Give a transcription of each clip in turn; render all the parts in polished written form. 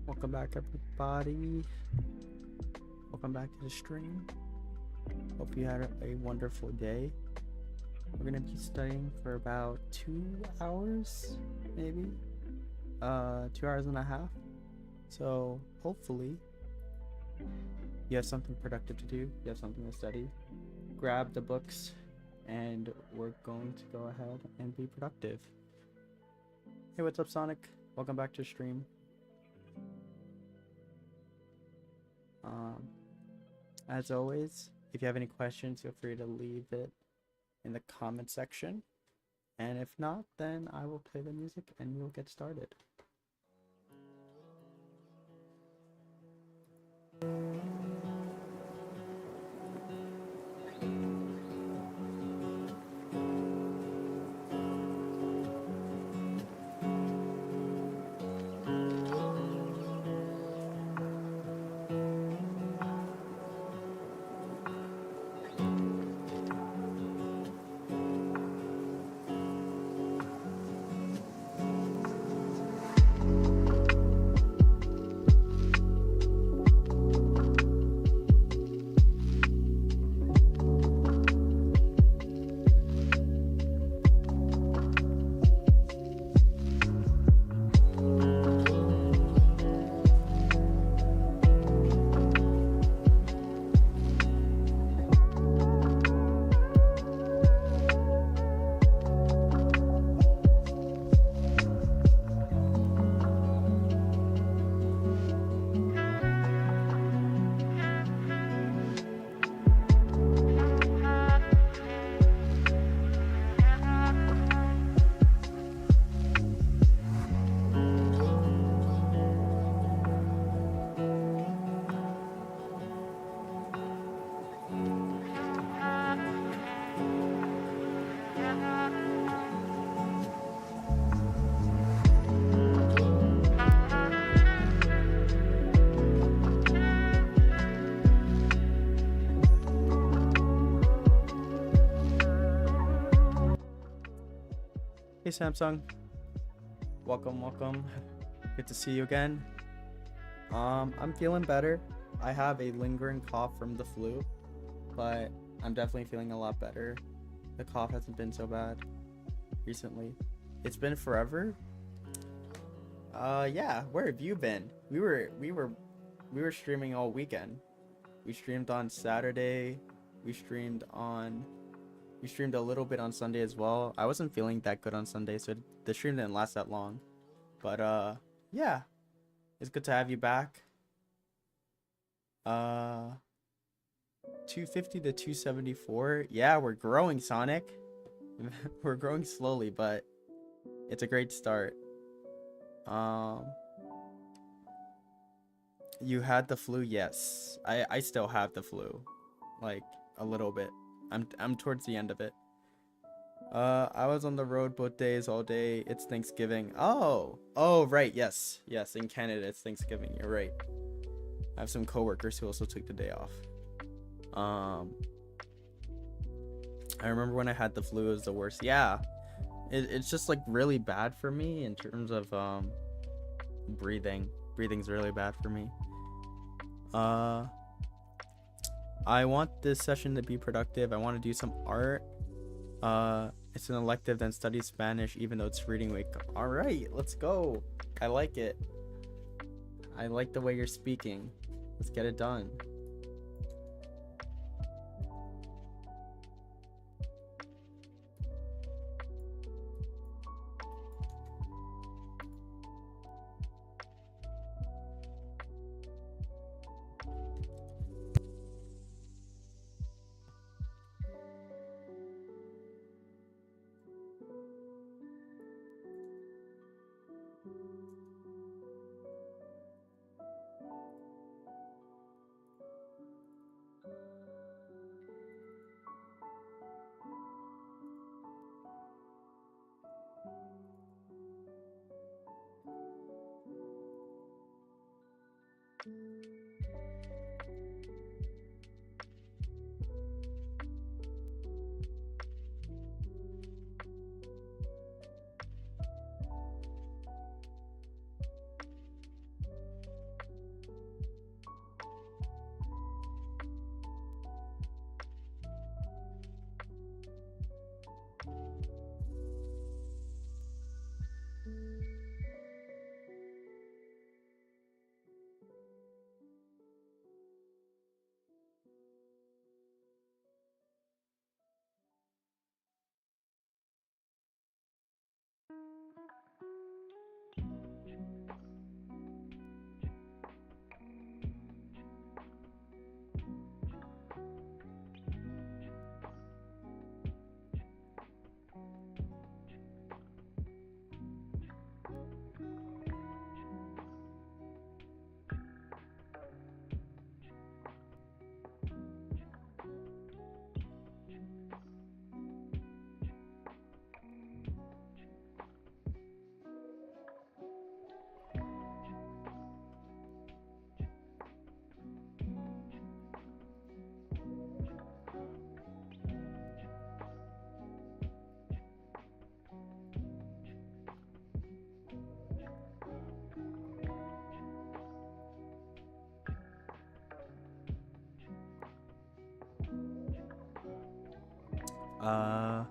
Welcome back, everybody. Welcome back to the stream. Hope you had a wonderful day. We're gonna be studying for about 2 hours, maybe 2 hours and a half. So hopefully you have something productive to do. You have something to study. Grab the books, and we're going to go ahead and be productive. Hey, what's up, Sonic? Welcome back to the stream. As always, if you have any questions, feel free to leave it in the comment section. And if not, then I will play the music and we'll get started. Hey, Samsung. Welcome. Good to see you again. I'm feeling better. I have a lingering cough from the flu, but I'm definitely feeling a lot better. The cough hasn't been so bad recently. It's been forever. Yeah, where have you been? We were streaming all weekend. We streamed on Saturday. We streamed a little bit on Sunday as well. I wasn't feeling that good on Sunday, so the stream didn't last that long. But yeah, it's good to have you back. 250 to 274. Yeah, we're growing, Sonic. We're growing slowly, but it's a great start. You had the flu? Yes. I still have the flu. Like a little bit. I'm towards the end of it. I was on the road both days, all day. It's Thanksgiving. Oh, right. Yes. In Canada, it's Thanksgiving. You're right. I have some coworkers who also took the day off. I remember when I had the flu, it was the worst. Yeah, it's just like really bad for me in terms of breathing. Breathing's really bad for me. I want this session to be productive. I want to do some art. It's an elective, then study Spanish, even though it's reading week. All right, let's go. I like it. I like the way you're speaking. Let's get it done. Uh,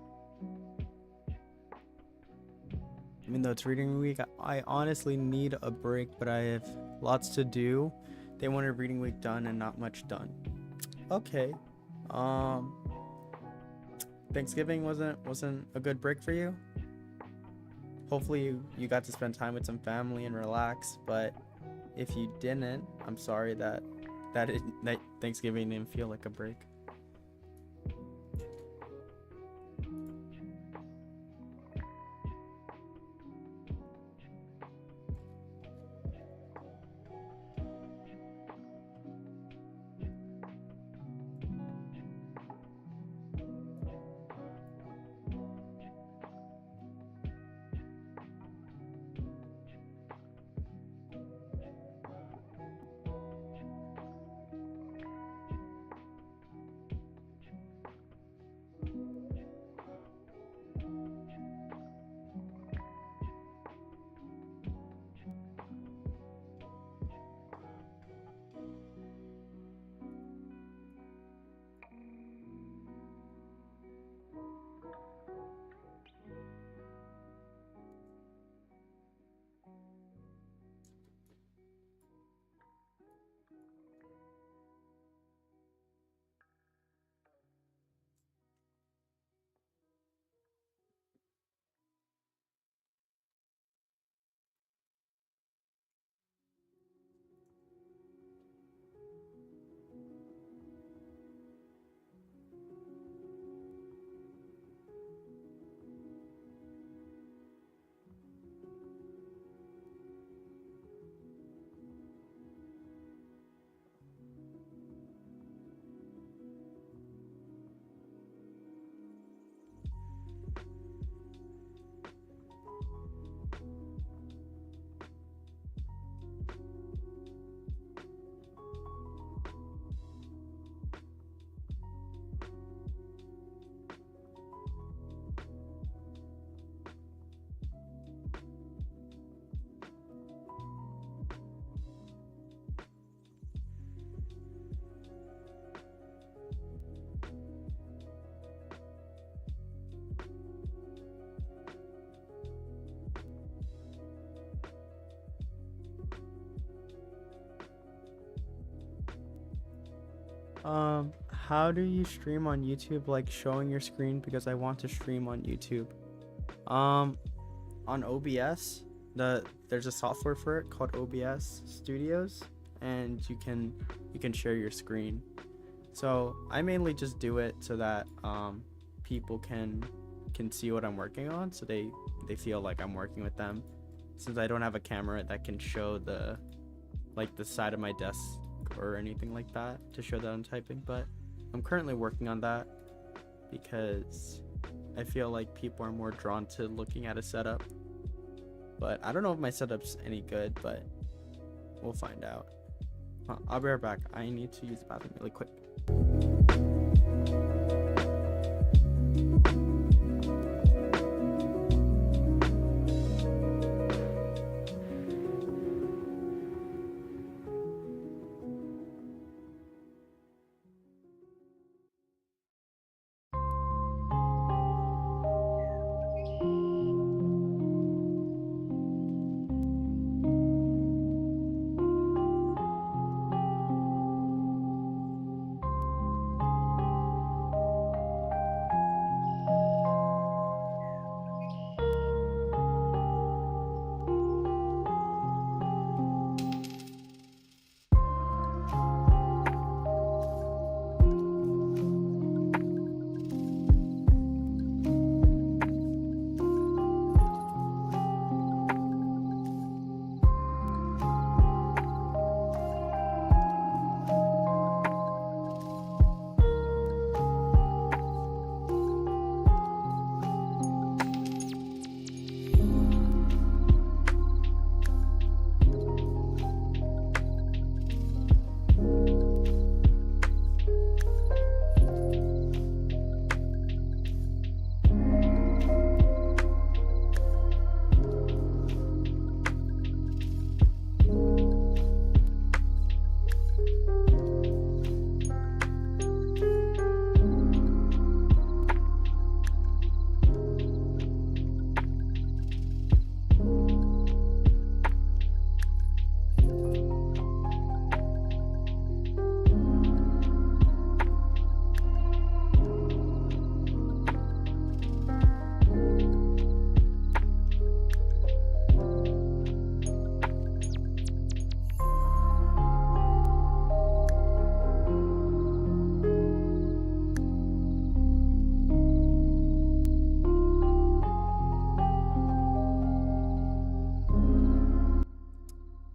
Even though it's reading week, I honestly need a break, but I have lots to do. They wanted reading week done and not much done. Okay. Um, Thanksgiving wasn't a good break for you. Hopefully you got to spend time with some family and relax, but if you didn't, I'm sorry that Thanksgiving didn't feel like a break. How do you stream on YouTube? Like showing your screen because I want to stream on YouTube. Um, on OBS, there's a software for it called OBS Studios, and you can share your screen. So I mainly just do it so that people can see what I'm working on, so they feel like I'm working with them. Since I don't have a camera that can show the side of my desk or anything like that to show that I'm typing, but I'm currently working on that because I feel like people are more drawn to looking at a setup. But I don't know if my setup's any good, but we'll find out. I'll be right back. I need to use the bathroom really quick.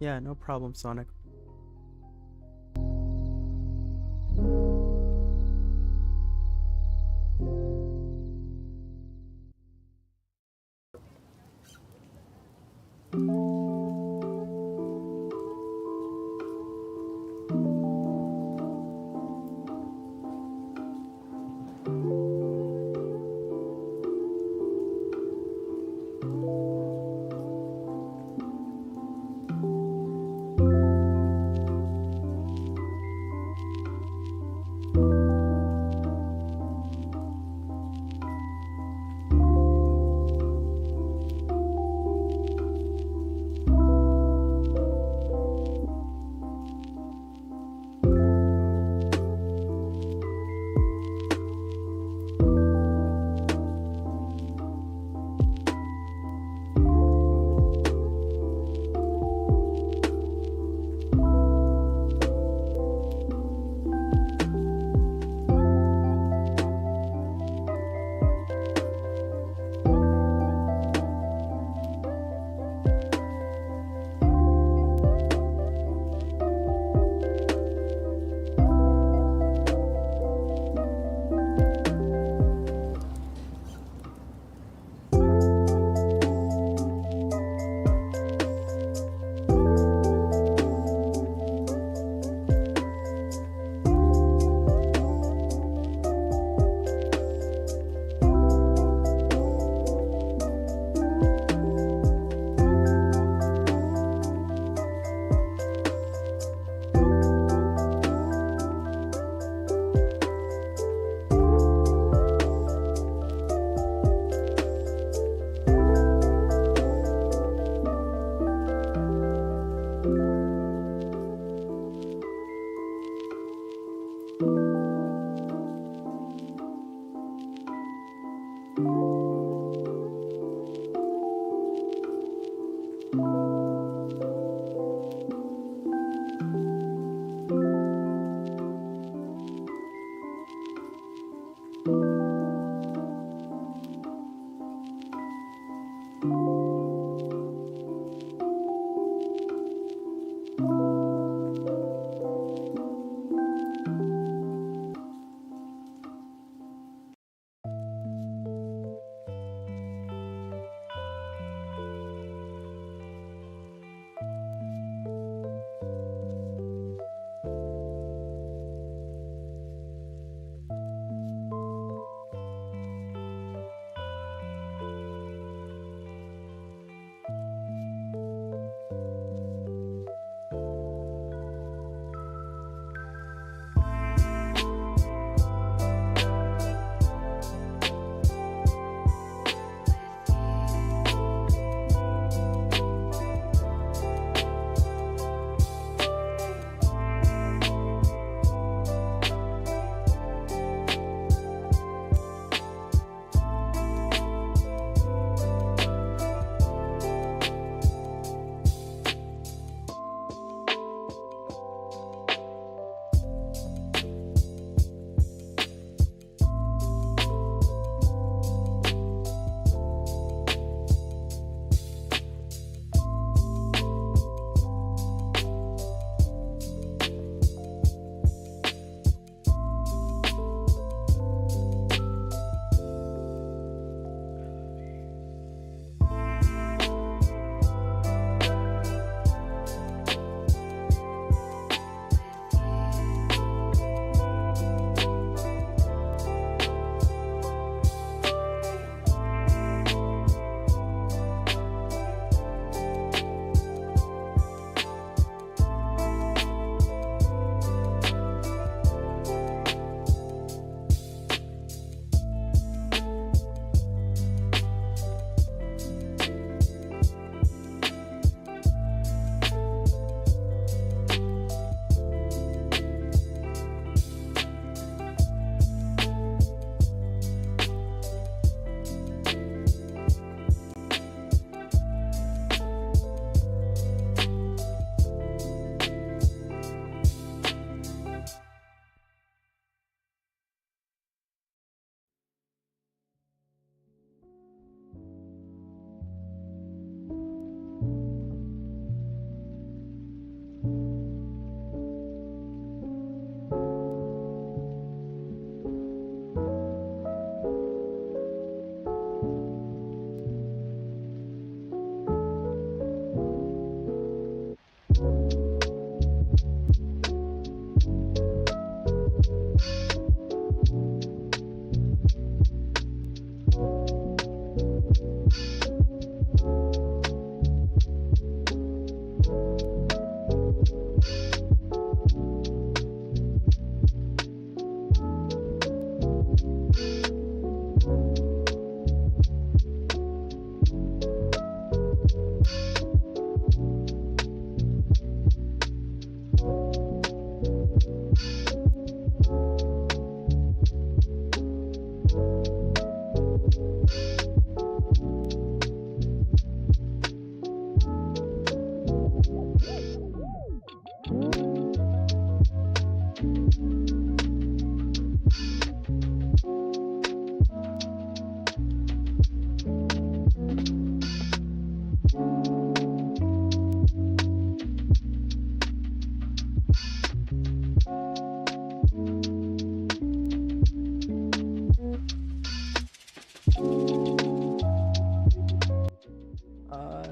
Yeah, no problem, Sonic.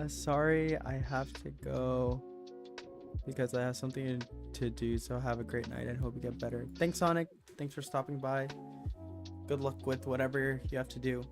Sorry, I have to go because I have something to do. So have a great night and hope you get better. Thanks, Sonic. Thanks for stopping by. Good luck with whatever you have to do.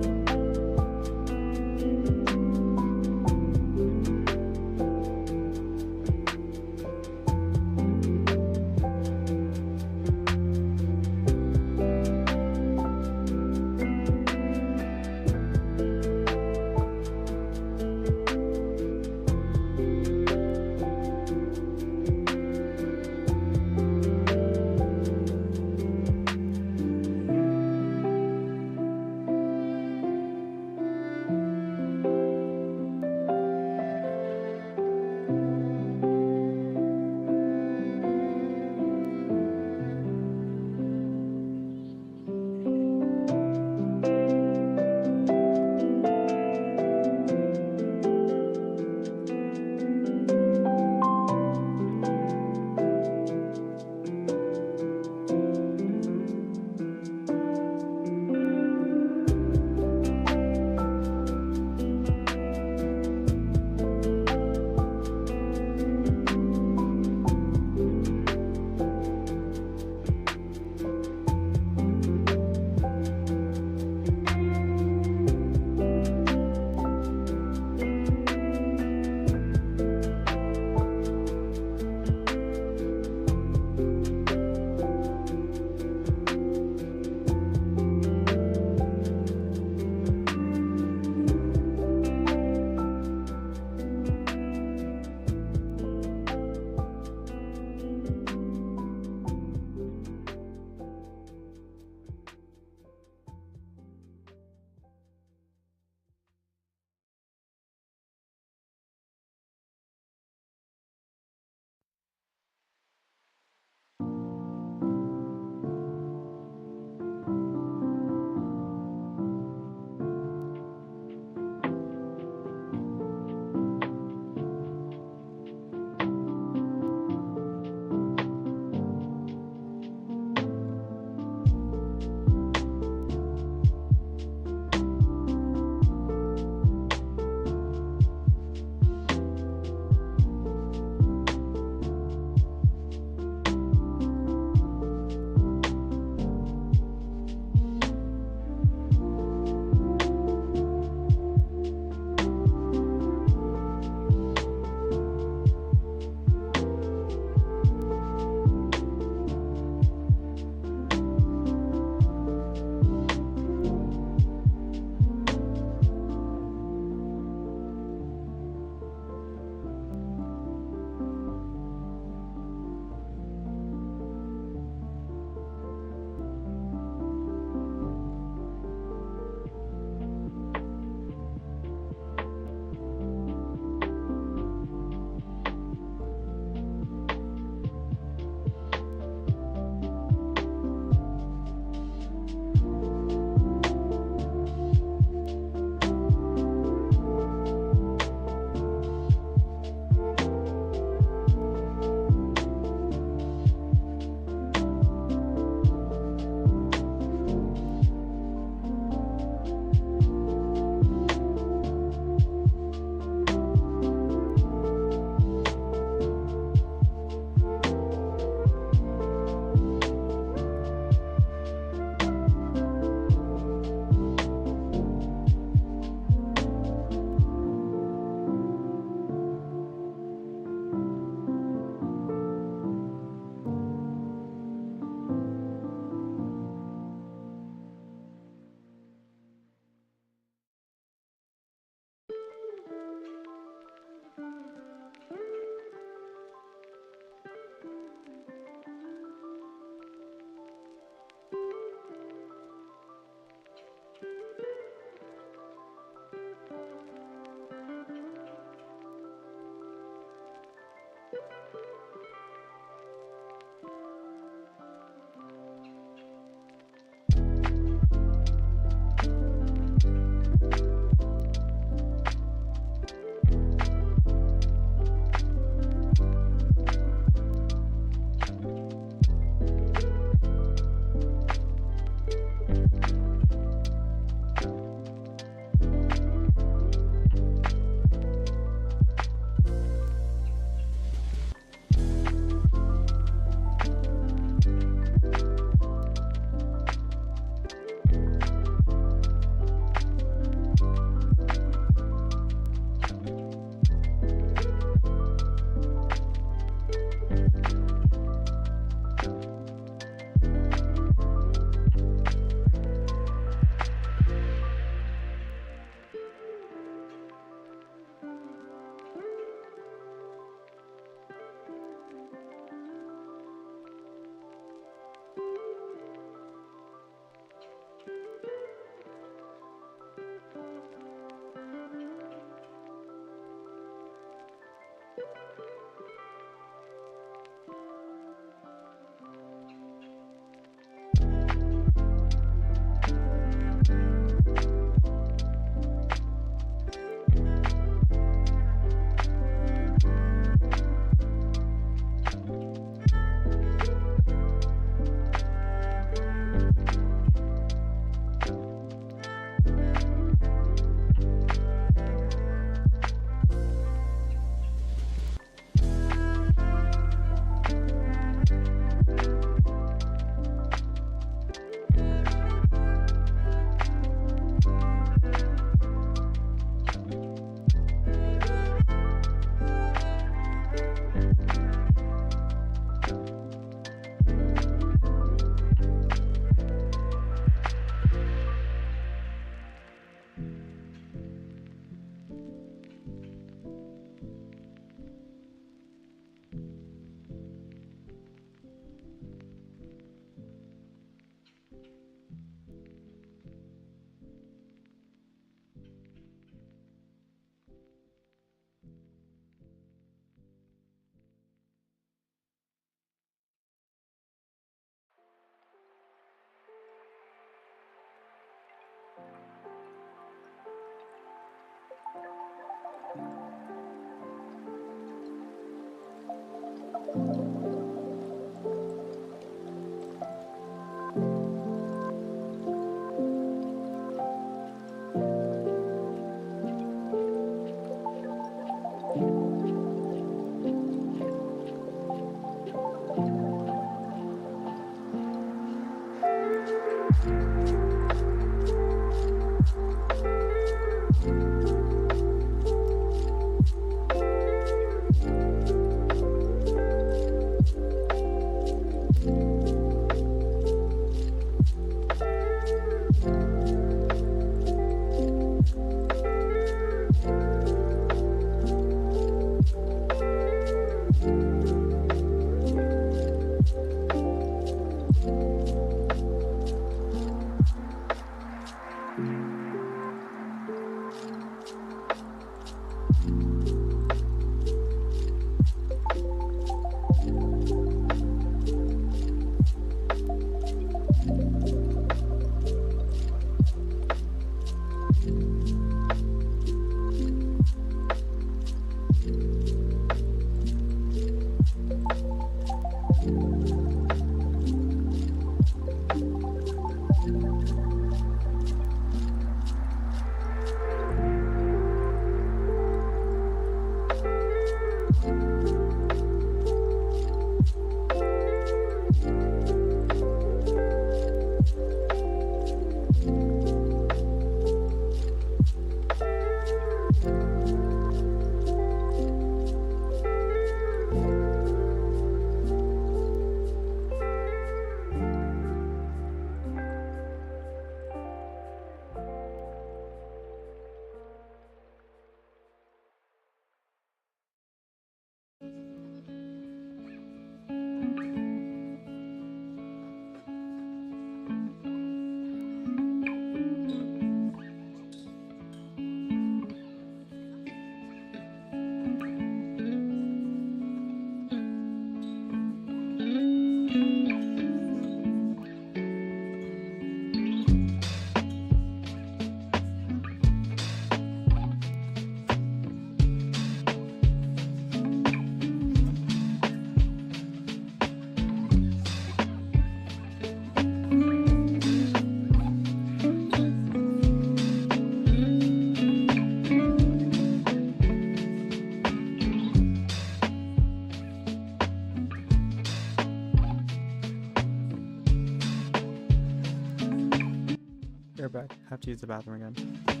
They're back. Have to use the bathroom again.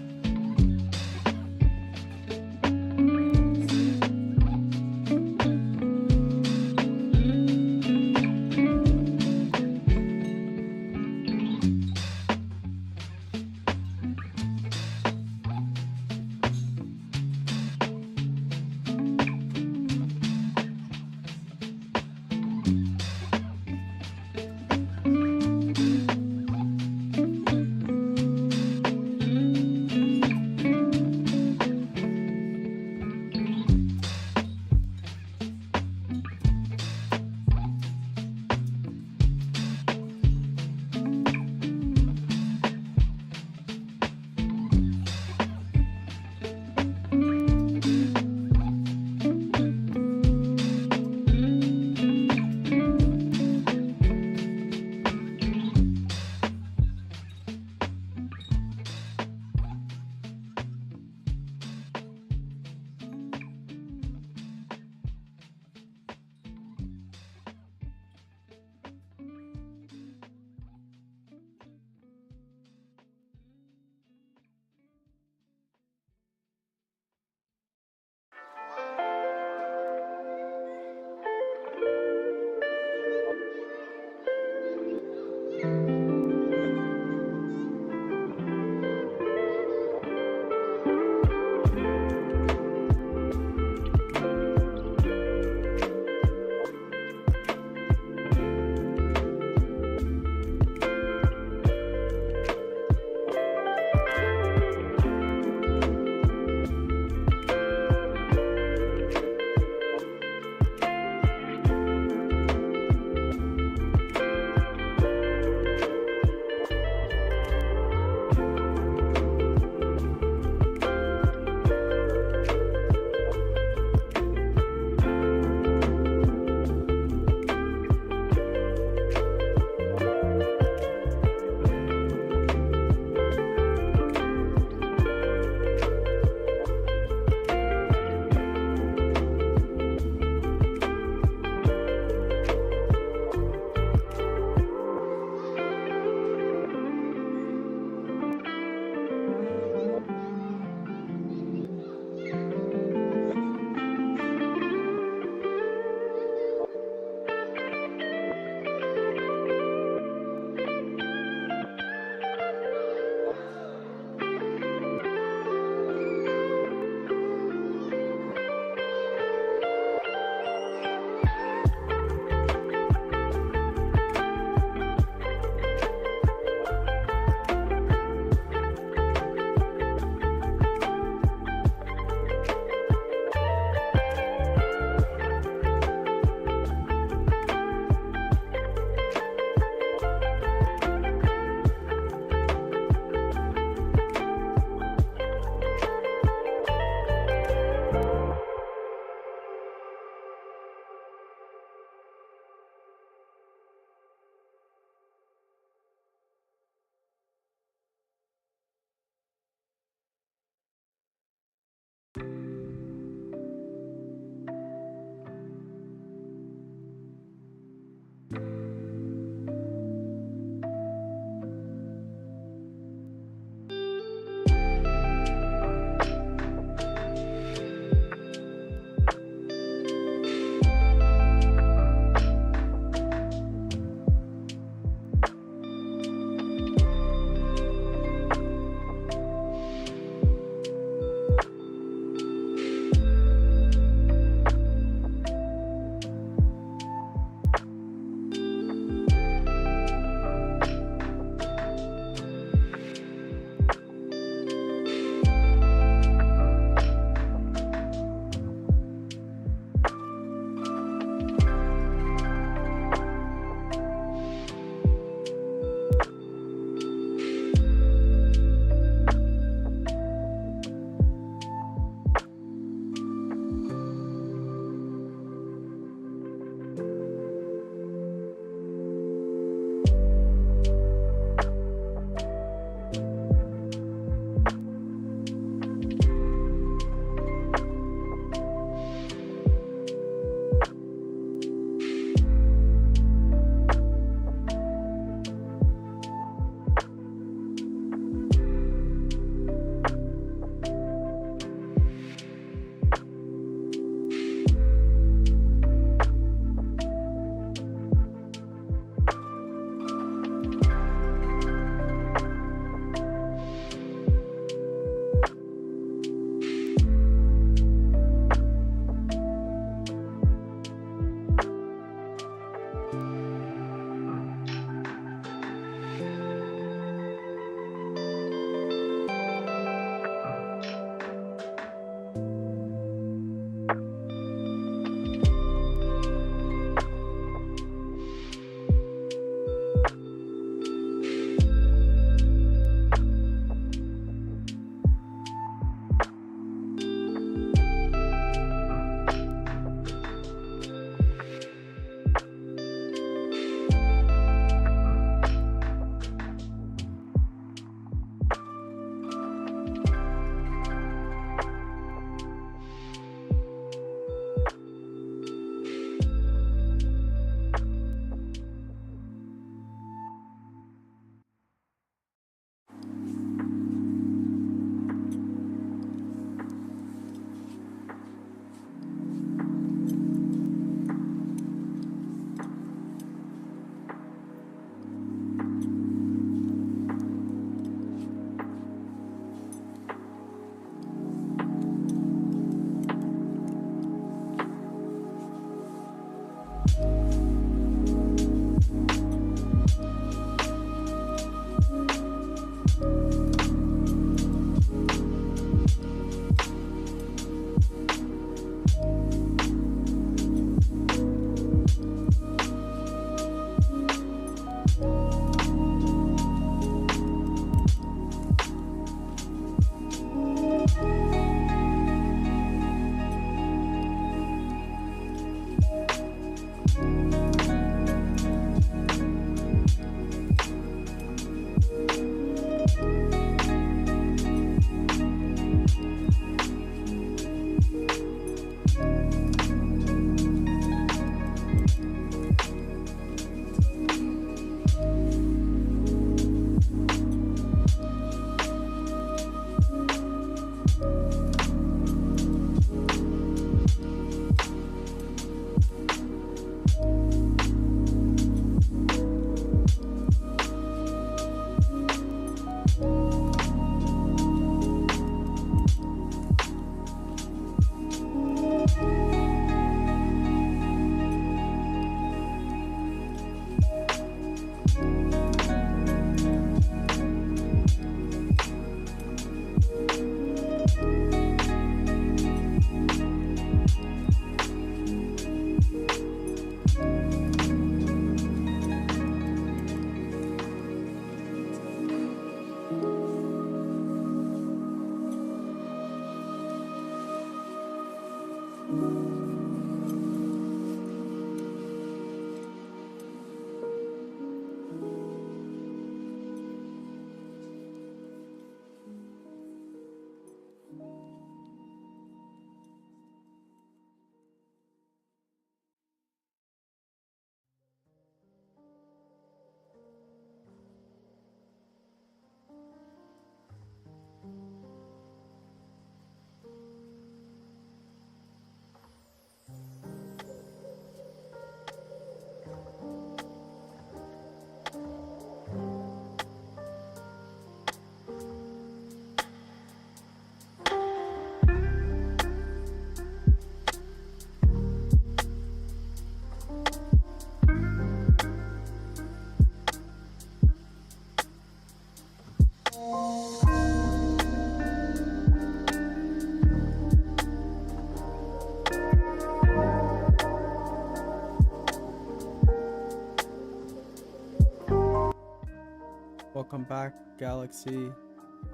Welcome back, Galaxy.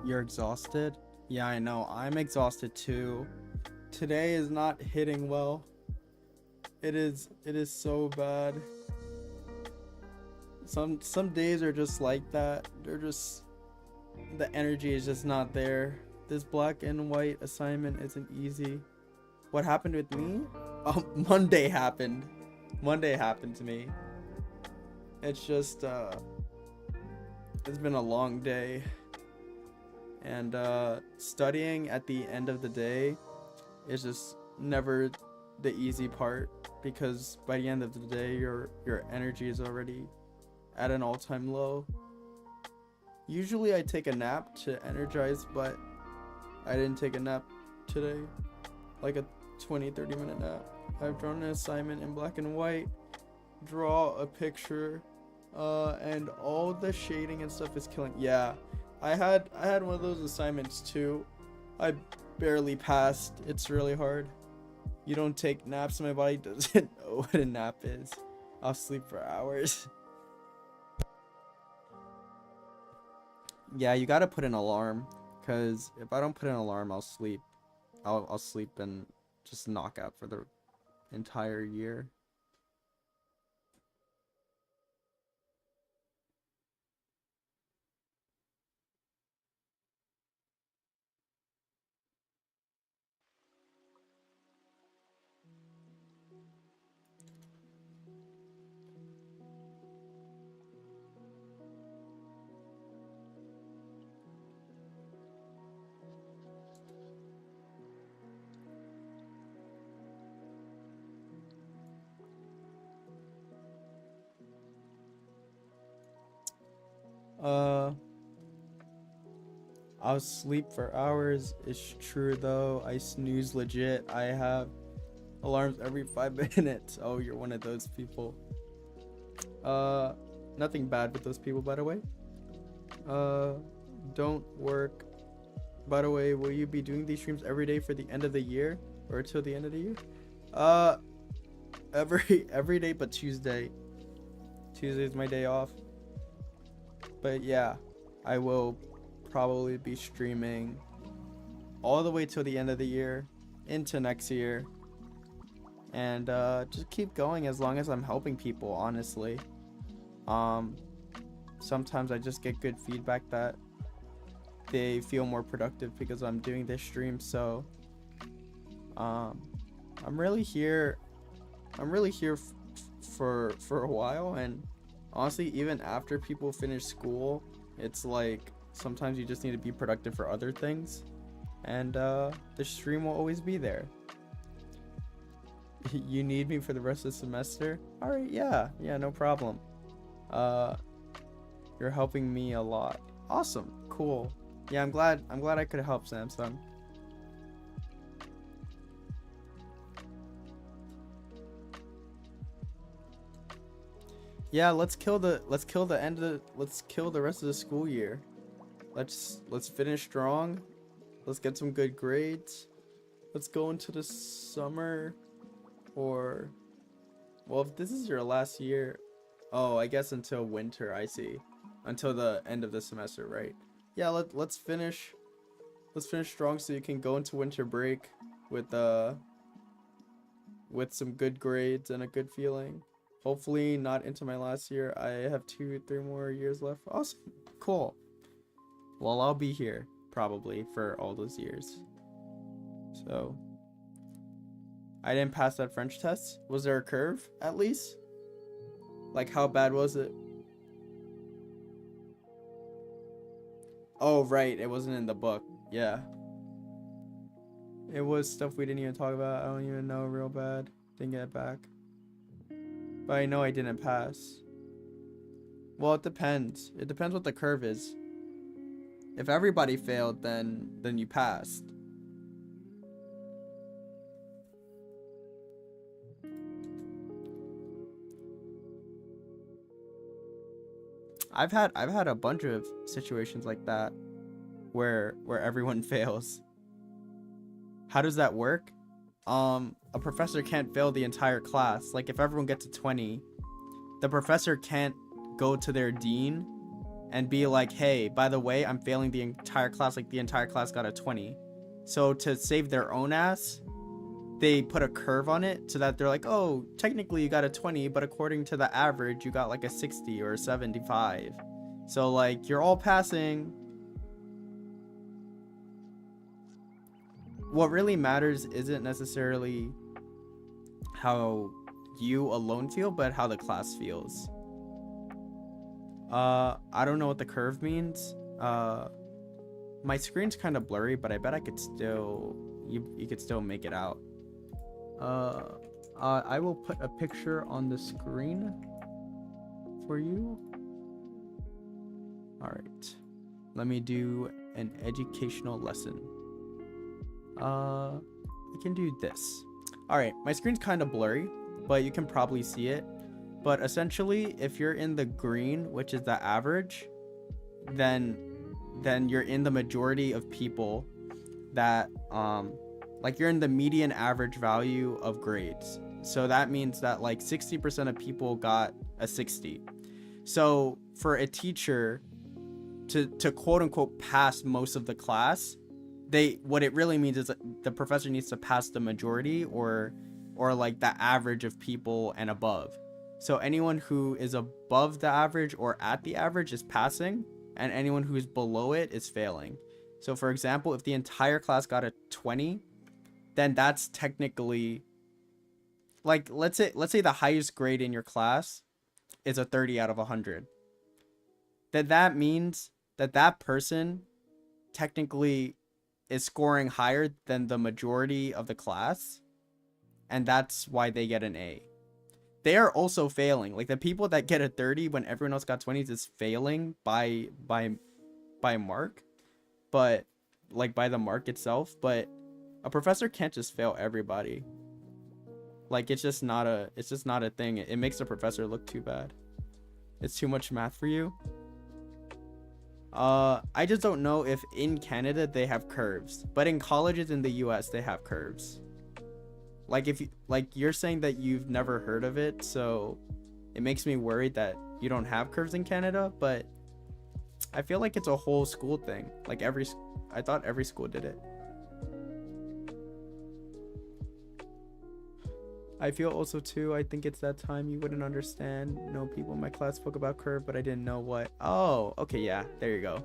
You're exhausted? Yeah, I know. I'm exhausted too. Today is not hitting well. It is so bad. Some days are just like that. They're just the energy is just not there. This black and white assignment isn't easy. What happened with me? Oh, Monday happened. Monday happened to me. It's just it's been a long day. And studying at the end of the day is just never the easy part, because by the end of the day your energy is already at an all-time low. Usually I take a nap to energize, but I didn't take a nap today. Like a 20-30 minute nap. I've drawn an assignment in black and white, draw a picture, and all the shading and stuff is killing. Yeah, I had one of those assignments too. I barely passed. It's really hard. You don't take naps. My body doesn't know what a nap is. I'll sleep for hours. Yeah, you gotta put an alarm, because if I don't put an alarm, I'll sleep. I'll sleep and just knock out for the entire year. Uh, I'll sleep for hours. It's true though. I snooze legit. I have alarms every 5 minutes. Oh, you're one of those people. Uh, Nothing bad with those people, by the way. Uh, don't work. By the way, will you be doing these streams every day for the end of the year, or till the end of the year? Uh, every day but Tuesday. Tuesday is my day off. But yeah, I will probably be streaming all the way till the end of the year, into next year, and just keep going as long as I'm helping people, honestly. Sometimes I just get good feedback that they feel more productive because I'm doing this stream. So I'm really here for a while. And honestly, even after people finish school, it's like sometimes you just need to be productive for other things, and the stream will always be there. You need me for the rest of the semester? All right, yeah, no problem. You're helping me a lot. Awesome, cool. Yeah, I'm glad I could help, Samsung. Yeah, let's kill the rest of the school year. Let's finish strong. Let's get some good grades. Let's go into the summer, or well, if this is your last year, oh, I guess until winter. I see. Until the end of the semester, right? Yeah, let's finish strong so you can go into winter break with some good grades and a good feeling. Hopefully not into my last year. I have 2-3 more years left. Awesome. Cool. Well, I'll be here probably for all those years. So I didn't pass that French test. Was there a curve at least? Like, how bad was it? Oh, right. It wasn't in the book. Yeah. It was stuff we didn't even talk about. I don't even know, real bad. Didn't get it back. But I know I didn't pass. Well, it depends. It depends what the curve is. If everybody failed, then you passed. I've had a bunch of situations like that where everyone fails. How does that work? A professor can't fail the entire class. Like, if everyone gets a 20, the professor can't go to their dean and be like, hey, by the way, I'm failing the entire class. Like the entire class got a 20. So to save their own ass, they put a curve on it so that they're like, oh, technically you got a 20, but according to the average, you got like a 60 or a 75. So like you're all passing. What really matters isn't necessarily how you alone feel, but how the class feels. I don't know what the curve means. My screen's kind of blurry, but I bet I could still, you could still make it out. I will put a picture on the screen for you. All right, let me do an educational lesson. I can do this. All right, my screen's kind of blurry, but you can probably see it. But essentially, if you're in the green, which is the average, then you're in the majority of people that like you're in the median average value of grades. So that means that like 60% of people got a 60. So for a teacher to quote unquote pass most of the class, what it really means is that the professor needs to pass the majority or like the average of people and above. So anyone who is above the average or at the average is passing, and anyone who's below it is failing. So for example, if the entire class got a 20, then that's technically like, let's say the highest grade in your class is a 30 out of 100. That means that person technically is scoring higher than the majority of the class, and that's why they get an A. They are also failing. Like the people that get a 30 when everyone else got 20s is failing by mark, but like by the mark itself. But a professor can't just fail everybody. Like it's just not a thing. It makes the professor look too bad. It's too much math for you. I just don't know if in Canada they have curves, but in colleges in the US they have curves. Like if you, like you're saying that you've never heard of it, so it makes me worried that you don't have curves in Canada, but I feel like it's a whole school thing. Like I thought every school did it. I feel also too, I think it's that time you wouldn't understand. No, people in my class spoke about curve, but I didn't know what. Oh, okay, yeah, there you go.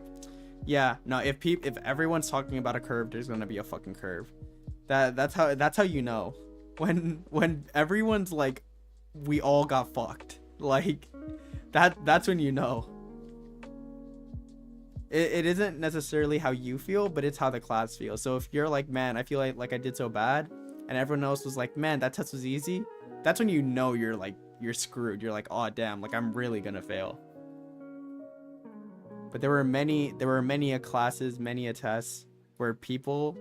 Yeah, no, if everyone's talking about a curve, there's gonna be a fucking curve. That's how you know. When everyone's like, we all got fucked. Like that's when you know. It isn't necessarily how you feel, but it's how the class feels. So if you're like, man, I feel like I did so bad, and everyone else was like, man, that test was easy, that's when you know you're screwed. You're like, oh damn, like I'm really gonna fail. But there were many classes, many tests where people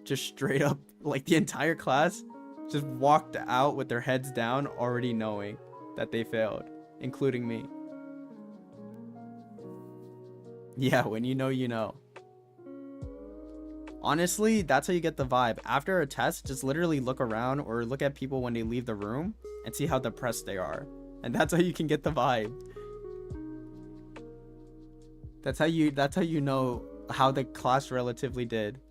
just straight up, like the entire class just walked out with their heads down, already knowing that they failed, including me. Yeah, when you know, you know. Honestly, that's how you get the vibe. After a test, just literally look around or look at people when they leave the room and see how depressed they are. And that's how you can get the vibe. That's how you know how the class relatively did.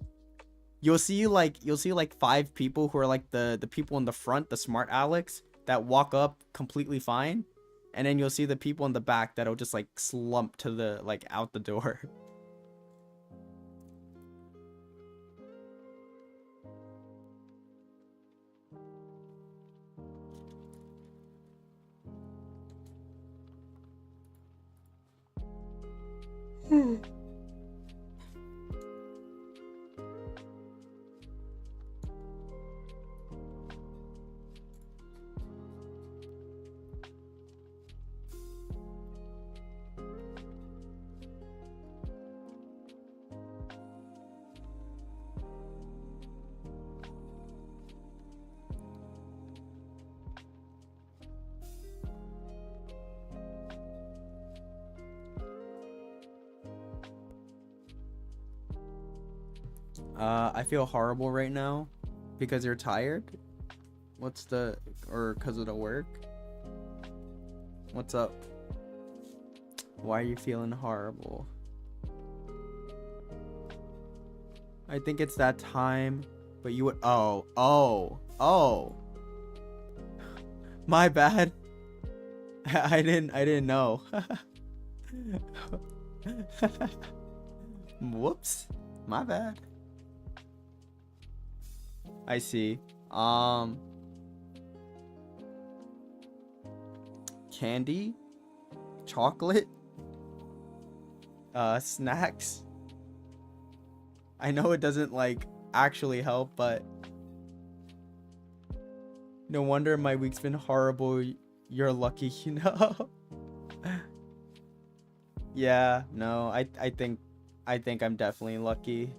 You'll see like 5 people who are like the people in the front, the smart Alex, that walk up completely fine. And then you'll see the people in the back that'll just like slump to the like out the door. I feel horrible right now because you're tired. Or because of the work? What's up? Why are you feeling horrible? I think it's that time, but you would. Oh. My bad. I didn't know. Whoops. My bad. I see. Candy, chocolate, snacks. I know it doesn't like actually help, but no wonder my week's been horrible. You're lucky, you know. Yeah, no, I think I'm definitely lucky.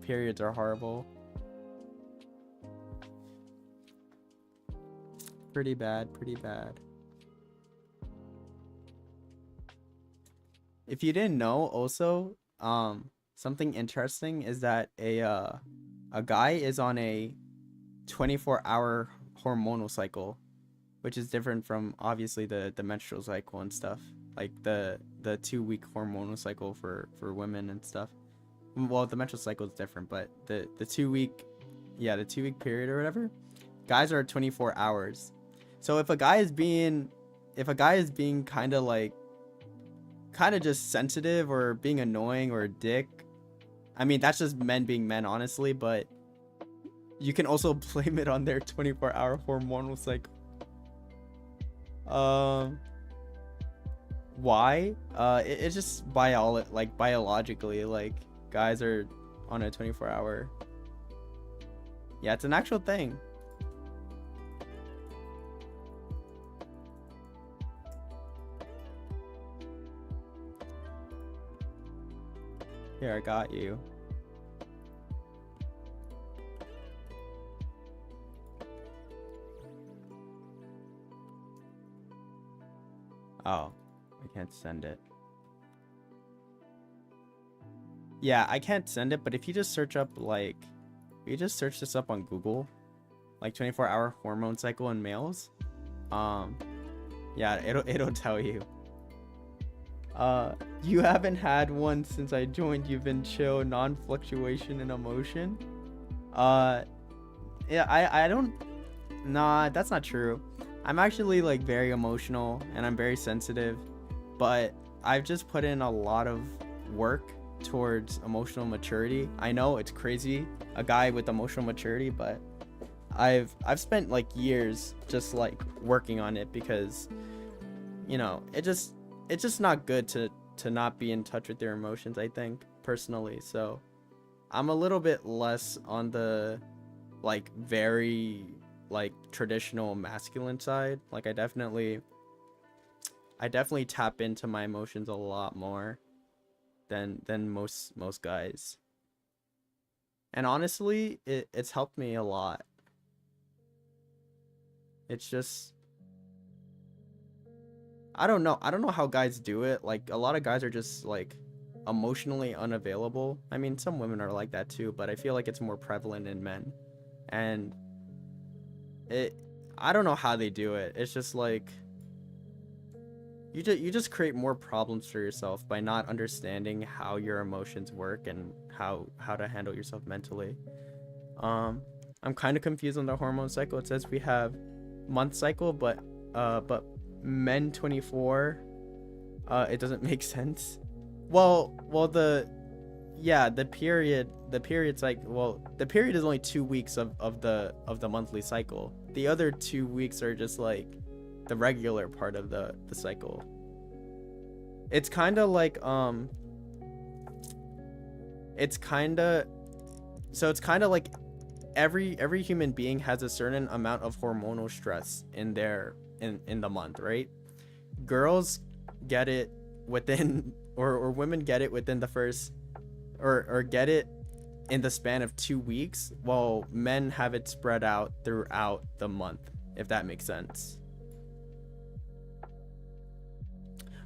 Periods are horrible. Pretty bad. If you didn't know, also, something interesting is that a guy is on a 24-hour hormonal cycle, which is different from obviously the menstrual cycle and stuff, like the 2-week hormonal cycle for women and stuff. Well, the menstrual cycle is different, but the 2-week, yeah, the 2-week period or whatever, guys are 24 hours. So if a guy is being kind of just sensitive or being annoying or a dick, I mean, that's just men being men, honestly, but you can also blame it on their 24-hour hormonal cycle. Why? It's just biologically, like, guys are on a 24-hour. Yeah, it's an actual thing. Here, I got you. Oh, I can't send it. Yeah, I can't send it, but if you just search up, like, you just search this up on Google, like 24-hour hormone cycle in males, yeah, it'll tell you. You haven't had one since I joined. You've been chill, non-fluctuation in emotion. Yeah, I don't. Nah, that's not true. I'm actually like very emotional and I'm very sensitive, but I've just put in a lot of work towards emotional maturity. I know it's crazy, a guy with emotional maturity, but I've spent like years just like working on it because, you know, it's just not good to not be in touch with your emotions, I think, personally. So I'm a little bit less on the like very like traditional masculine side. Like I definitely tap into my emotions a lot more than most guys. And honestly, it's helped me a lot. It's just, I don't know how guys do it. Like a lot of guys are just like emotionally unavailable. I mean, some women are like that too, but I feel like it's more prevalent in men. And I don't know how they do it. It's just like you just create more problems for yourself by not understanding how your emotions work and how to handle yourself mentally. I'm kind of confused on the hormone cycle. It says we have month cycle, but men 24. It doesn't make sense. Well, the period's like, well, the period is only 2 weeks of the monthly cycle. The other 2 weeks are just like the regular part of the cycle. It's kind of like it's kind of like every human being has a certain amount of hormonal stress in the month, right? Girls get it within or women get it within the first or get it in the span of 2 weeks, while men have it spread out throughout the month, if that makes sense.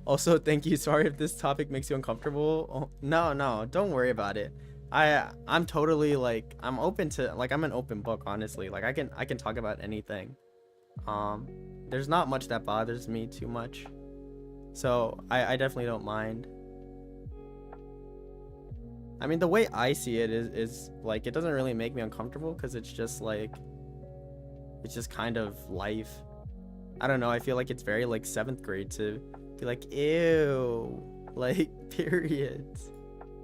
Also, thank you. Sorry if this topic makes you uncomfortable. Oh, no, don't worry about it. I'm totally like, I'm open to, like, I'm an open book, honestly. Like I can talk about anything. There's not much that bothers me too much. So I definitely don't mind. I mean, the way I see it is like it doesn't really make me uncomfortable because it's just like it's just kind of life. I don't know. I feel like it's very like seventh grade to be like, ew, like periods,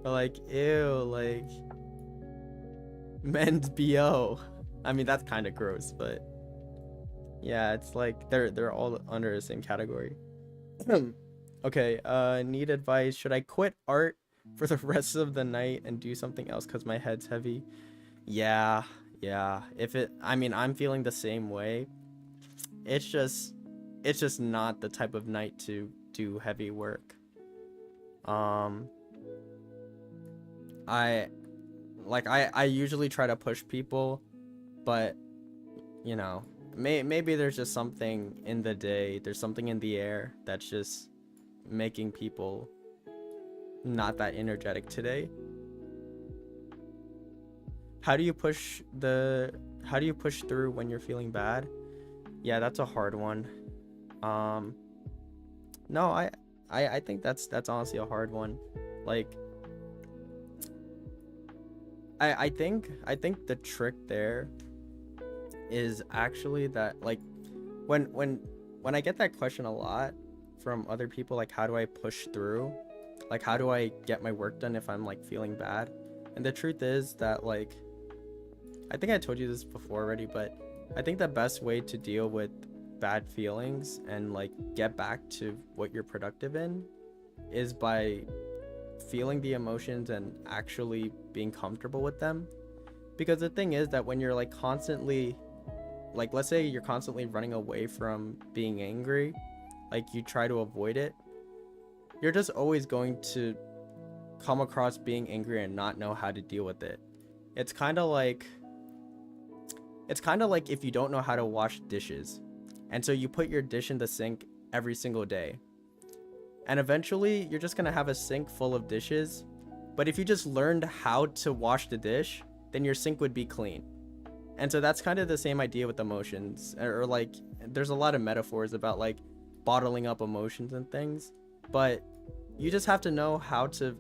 or like ew, like men's bo. I mean, that's kind of gross, but yeah, it's like they're all under the same category. Okay, need advice. Should I quit art for the rest of the night and do something else because my head's heavy? Yeah, yeah. If it, I mean, I'm feeling the same way. It's just, it's just not the type of night to do heavy work. Um, I, I usually try to push people, but you know, maybe there's just something in the day, there's something in the air that's just making people not that energetic today. How do you push the how do you push through when you're feeling bad? Yeah, that's a hard one. Um no, I think that's honestly a hard one. Like I think the trick there is actually that like when I get that question a lot from other people, like how do I push through? Like how do I get my work done if I'm like feeling bad? And the truth is that like I think I told you this before already, but I think the best way to deal with bad feelings and like get back to what you're productive in is by feeling the emotions and actually being comfortable with them. Because the thing is that when you're like constantly, like let's say you're constantly running away from being angry, like you try to avoid it, you're just always going to come across being angry and not know how to deal with it. It's kind of like if you don't know how to wash dishes, and so you put your dish in the sink every single day, and eventually you're just gonna have a sink full of dishes. But if you just learned how to wash the dish, then your sink would be clean. And so that's kind of the same idea with emotions, or like there's a lot of metaphors about like bottling up emotions and things, but you just have to know how to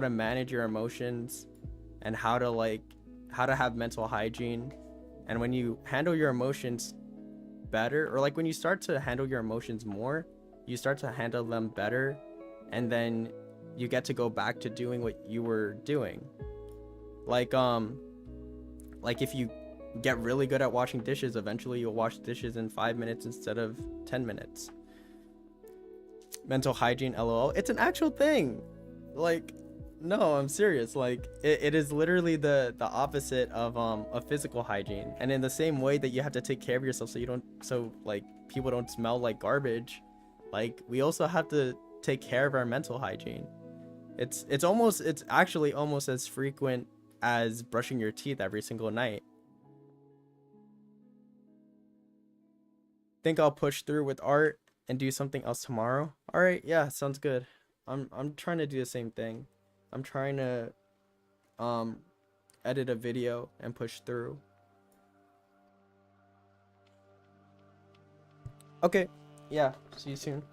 manage your emotions and how to have mental hygiene. And when you handle your emotions better, or like when you start to handle your emotions more, you start to handle them better, and then you get to go back to doing what you were doing. Like like if you get really good at washing dishes, eventually you'll wash dishes in 5 minutes instead of 10 minutes. Mental hygiene, lol. It's an actual thing. Like no, I'm serious. Like it is literally the opposite of physical hygiene. And in the same way that you have to take care of yourself so you don't so like people don't smell like garbage, like we also have to take care of our mental hygiene. It's actually almost as frequent as brushing your teeth every single night. Think I'll push through with art and do something else tomorrow. All right, yeah, sounds good. I'm trying to do the same thing. I'm trying to um edit a video and push through. Okay. Yeah, see you soon.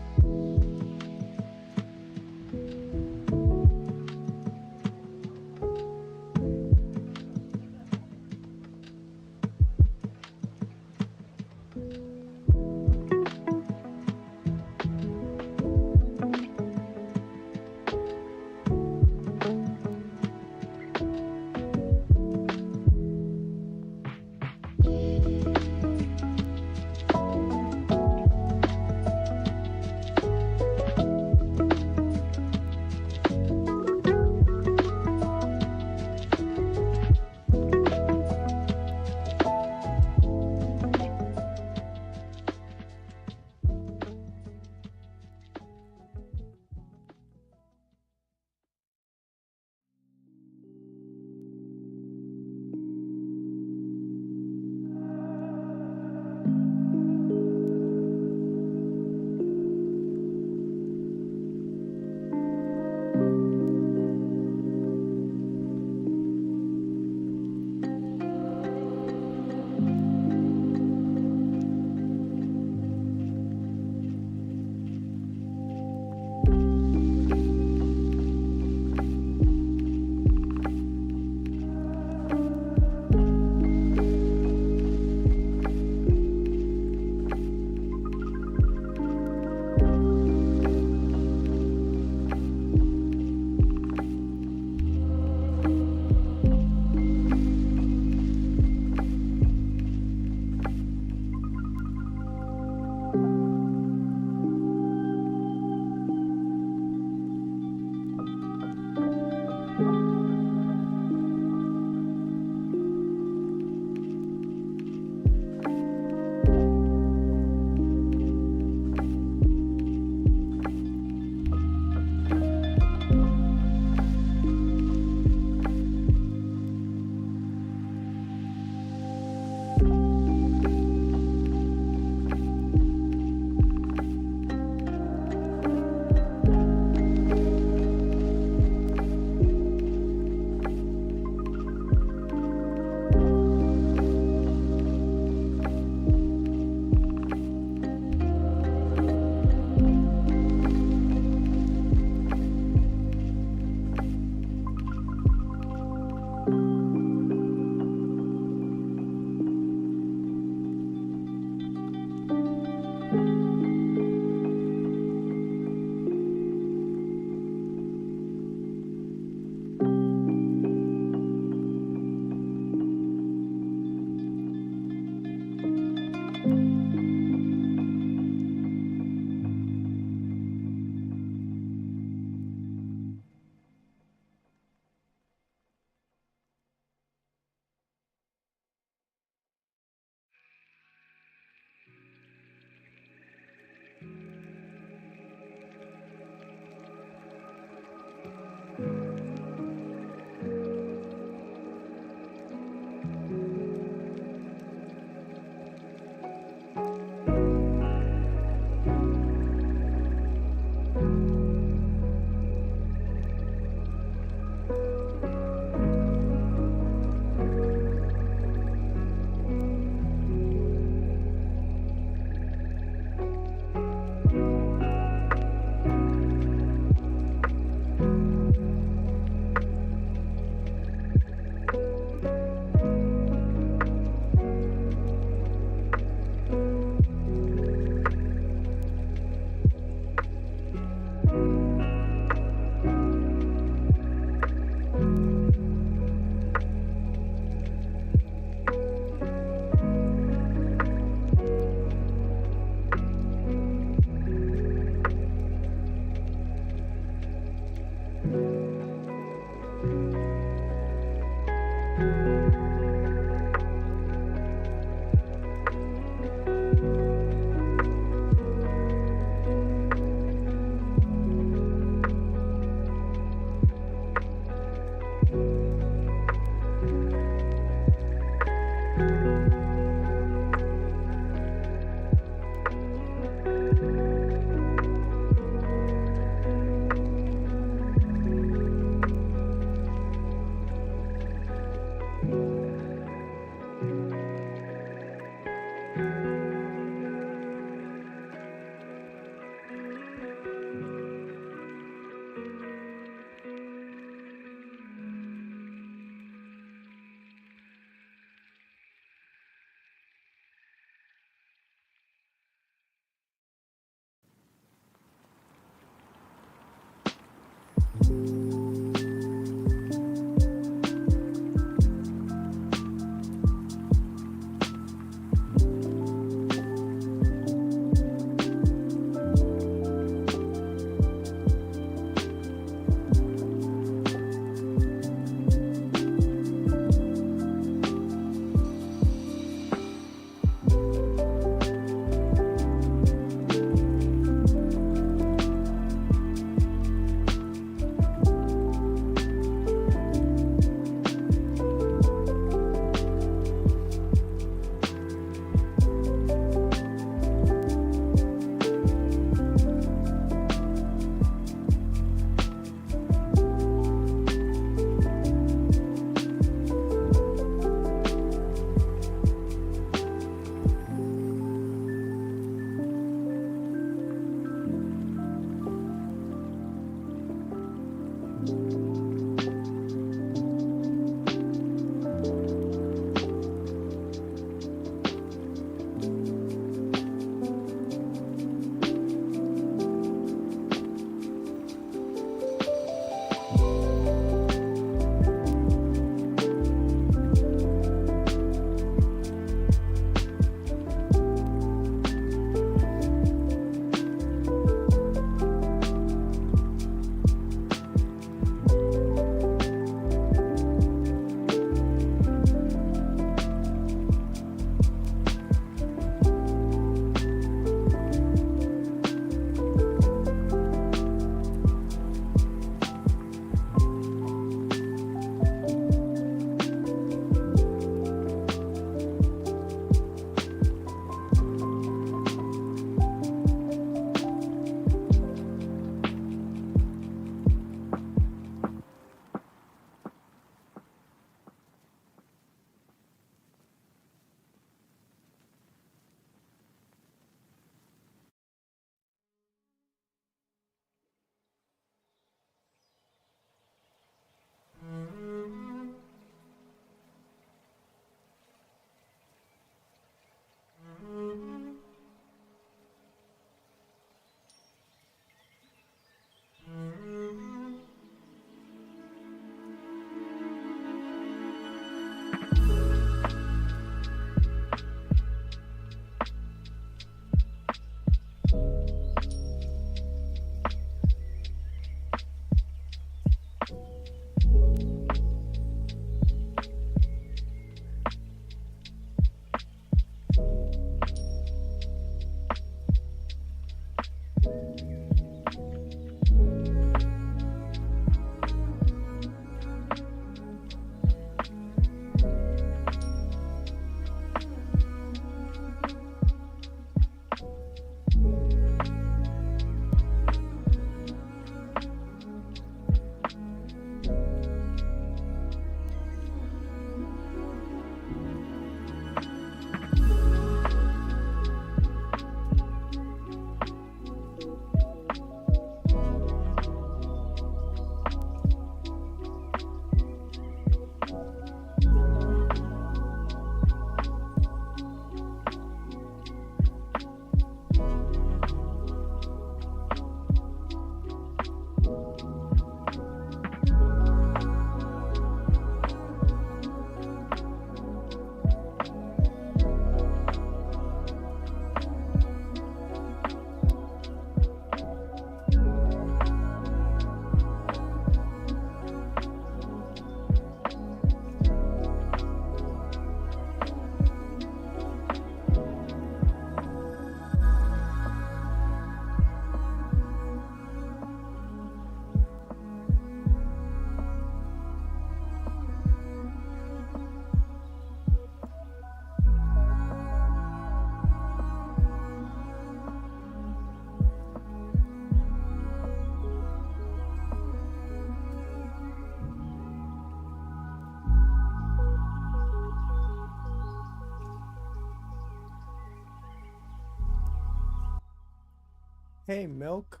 Hey, Milk.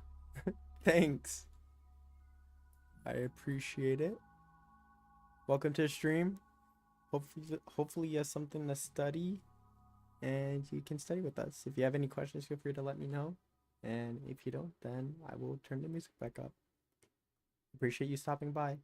Thanks. I appreciate it. Welcome to the stream. Hopefully you have something to study and you can study with us. If you have any questions, feel free to let me know. And if you don't, then I will turn the music back up. Appreciate you stopping by.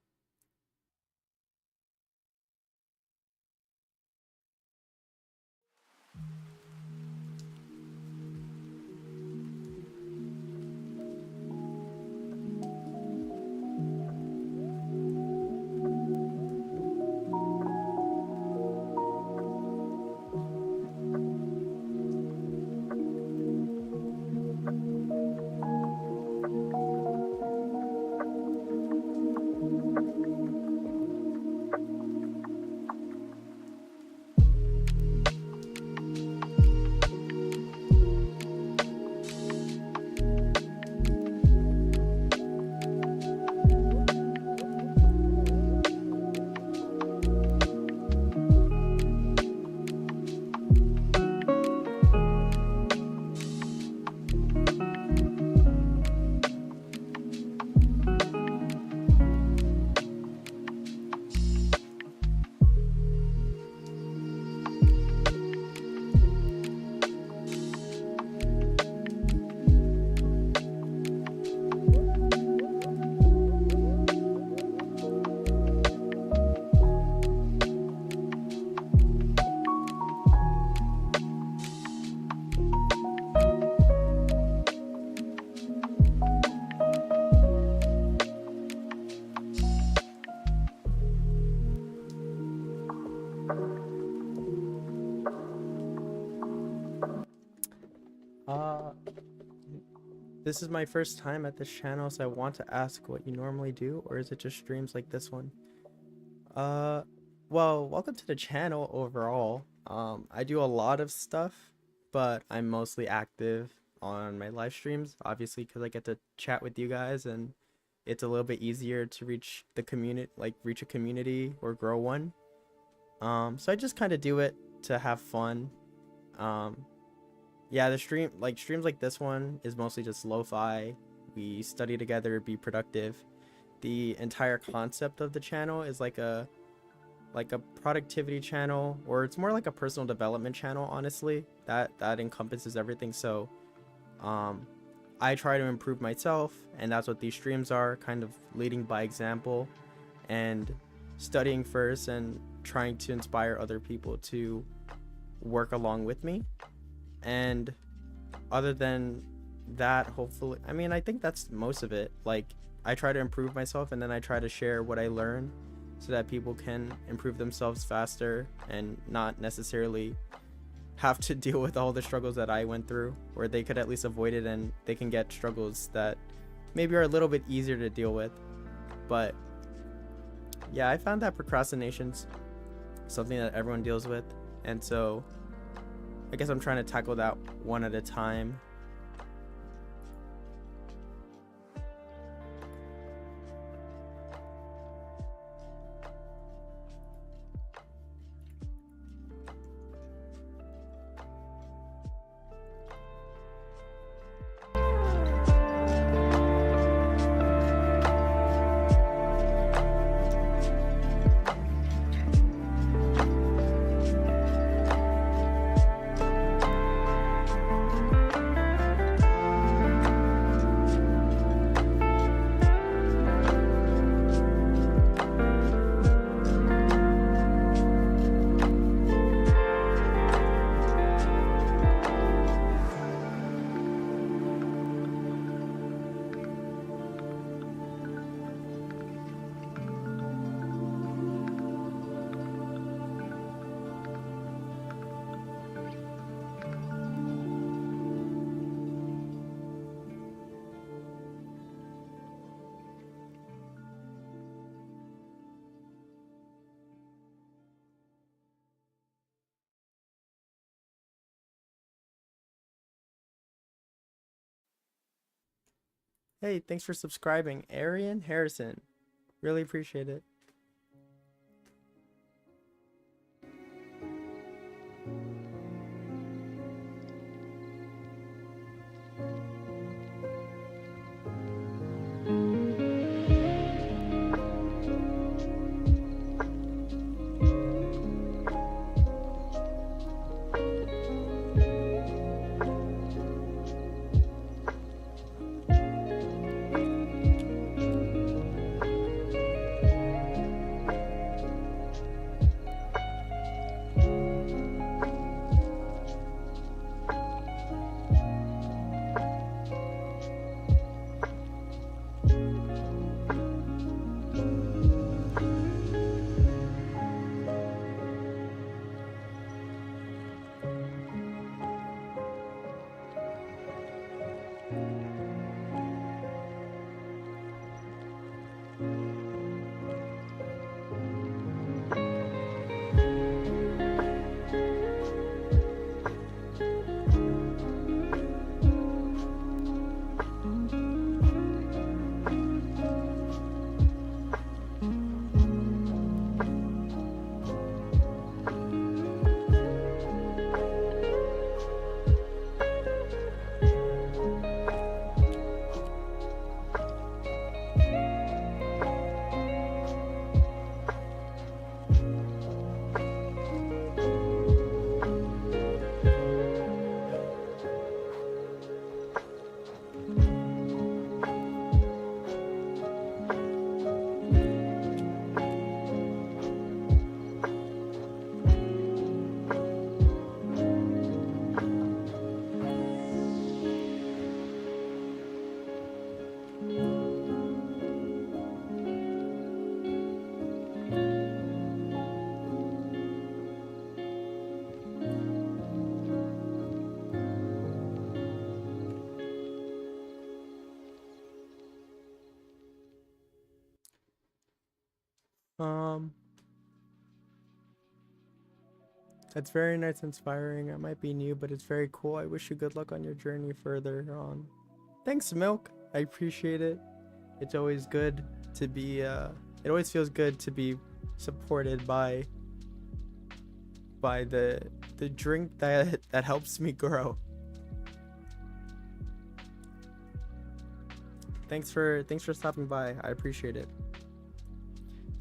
Uh, this is my first time at this channel, so I want to ask what you normally do, or is it just streams like this one? Uh, well, welcome to the channel overall. I do a lot of stuff, but I'm mostly active on my live streams, obviously, because I get to chat with you guys, and it's a little bit easier to reach the community, like reach a community or grow one. So I just kind of do it to have fun. Um, yeah, the streams like this one is mostly just lo-fi. We study together, be productive. The entire concept of the channel is like a productivity channel, or it's more like a personal development channel, honestly. That encompasses everything. So I try to improve myself, and that's what these streams are, kind of leading by example and studying first and trying to inspire other people to work along with me. And other than that, hopefully, I mean, I think that's most of it. Like, I try to improve myself, and then I try to share what I learn so that people can improve themselves faster and not necessarily have to deal with all the struggles that I went through, or they could at least avoid it and they can get struggles that maybe are a little bit easier to deal with. But yeah, I found that procrastination's something that everyone deals with, and so I guess I'm trying to tackle that one at a time. Hey, thanks for subscribing, Arian Harrison. Really appreciate it. Um, that's very nice, inspiring. I might be new, but it's very cool. I wish you good luck on your journey further on. Thanks, Milk. I appreciate it. It's always good to be. It always feels good to be supported by the drink that helps me grow. Thanks for stopping by. I appreciate it.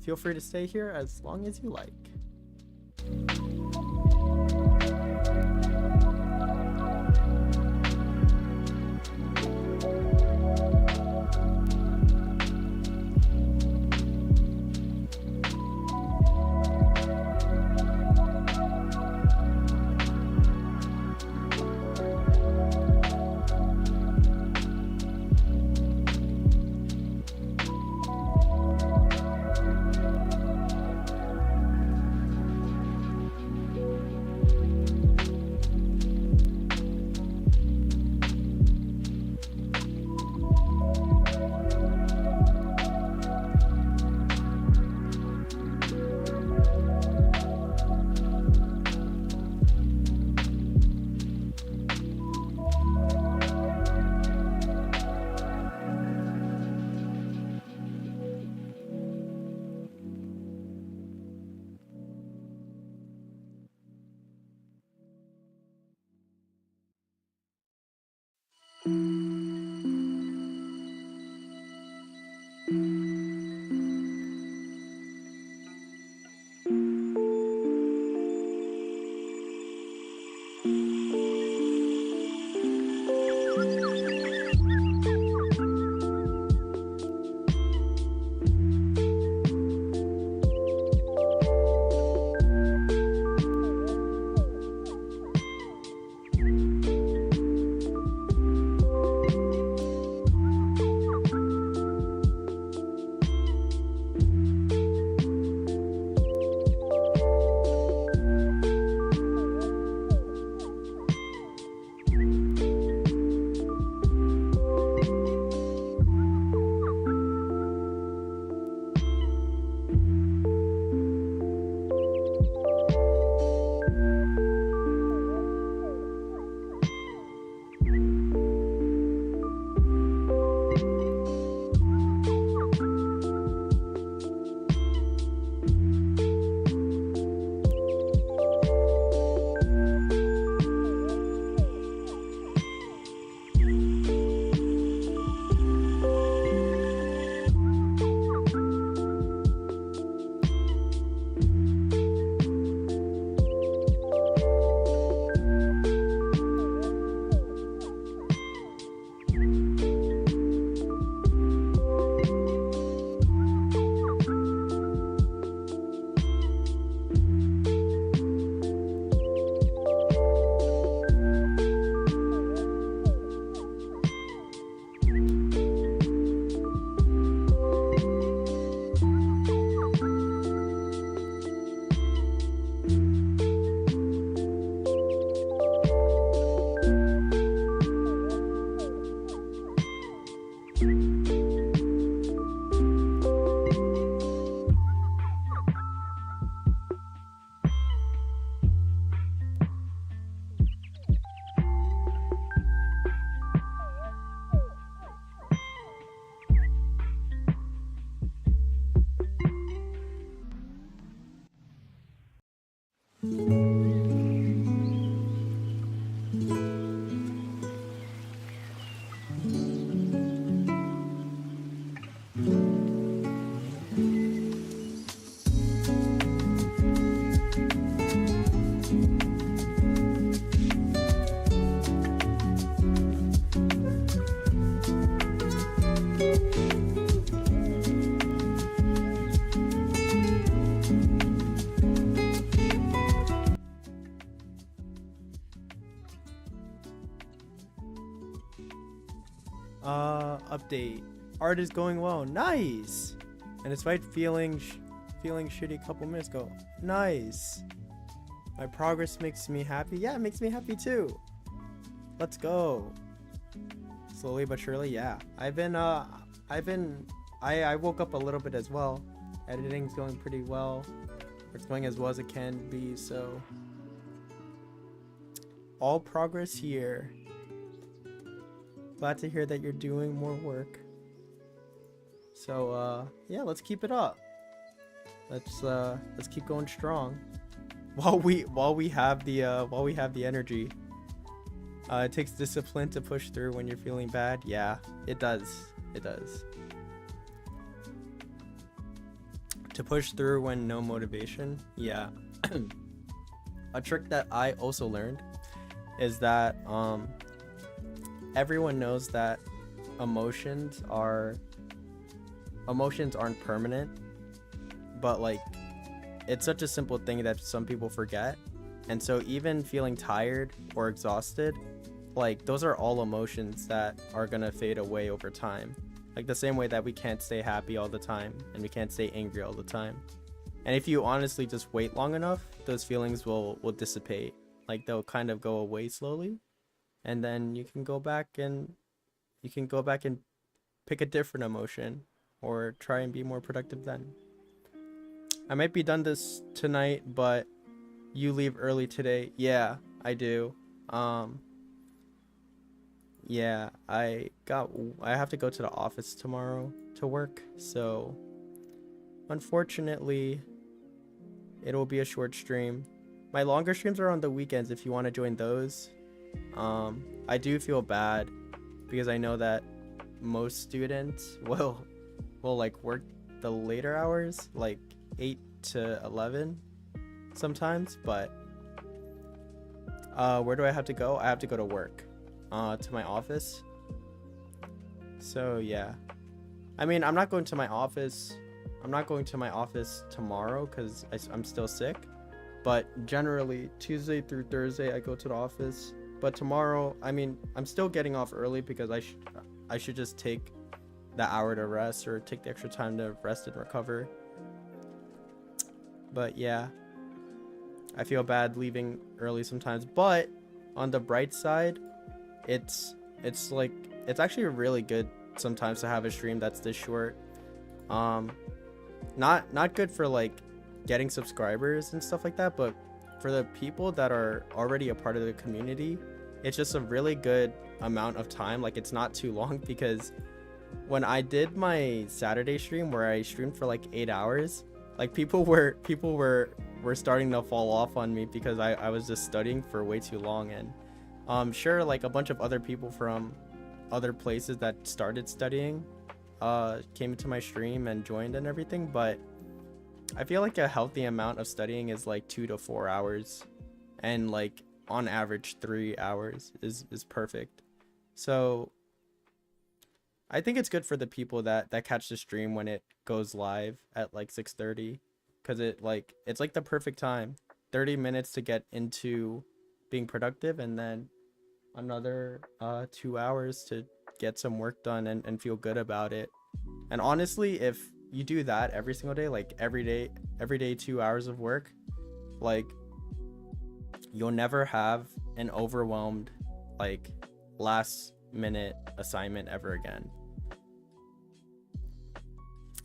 Feel free to stay here as long as you like. Update. Art is going well. Nice. And despite feeling shitty a couple minutes ago. Nice. My progress makes me happy. Yeah, it makes me happy too. Let's go. Slowly but surely, yeah. I woke up a little bit as well. Editing's going pretty well. It's going as well as it can be, so all progress here. Glad to hear that you're doing more work. So yeah, let's keep it up. Let's keep going strong. While we have the energy. It takes discipline to push through when you're feeling bad. Yeah, it does. It does. To push through when no motivation. Yeah. A trick that I also learned is that everyone knows that emotions aren't permanent, but like it's such a simple thing that some people forget. And so even feeling tired or exhausted, like those are all emotions that are gonna fade away over time. Like the same way that we can't stay happy all the time and we can't stay angry all the time. And if you honestly just wait long enough, those feelings will dissipate. Like they'll kind of go away slowly, and then you can go back and pick a different emotion or try and be more productive then. I might be done this tonight, but you leave early today. Yeah, I do. Yeah, I have to go to the office tomorrow to work, so unfortunately it'll be a short stream. My longer streams are on the weekends if you want to join those. I do feel bad because I know that most students will like work the later hours, like 8 to 11 sometimes, but where do I have to go? I have to go to work, to my office. So yeah, I mean, I'm not going to my office tomorrow because I'm still sick, but generally Tuesday through Thursday I go to the office. But tomorrow, I mean, I'm still getting off early because I should just take the hour to rest or take the extra time to rest and recover. But yeah, I feel bad leaving early sometimes, but on the bright side, it's actually really good sometimes to have a stream that's this short. Not good for like getting subscribers and stuff like that, but for the people that are already a part of the community, it's just a really good amount of time. Like it's not too long, because when I did my Saturday stream where I streamed for like 8 hours, like people were starting to fall off on me because I was just studying for way too long. And sure, like a bunch of other people from other places that started studying came into my stream and joined and everything, but I feel like a healthy amount of studying is like 2 to 4 hours, and like on average 3 hours is perfect. So I think it's good for the people that catch the stream when it goes live at like 6:30, because it's like the perfect time. 30 minutes to get into being productive, and then another 2 hours to get some work done and feel good about it. And honestly, if you do that every single day, like every day 2 hours of work, like you'll never have an overwhelmed like last minute assignment ever again.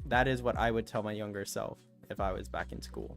That is what I would tell my younger self if I was back in school.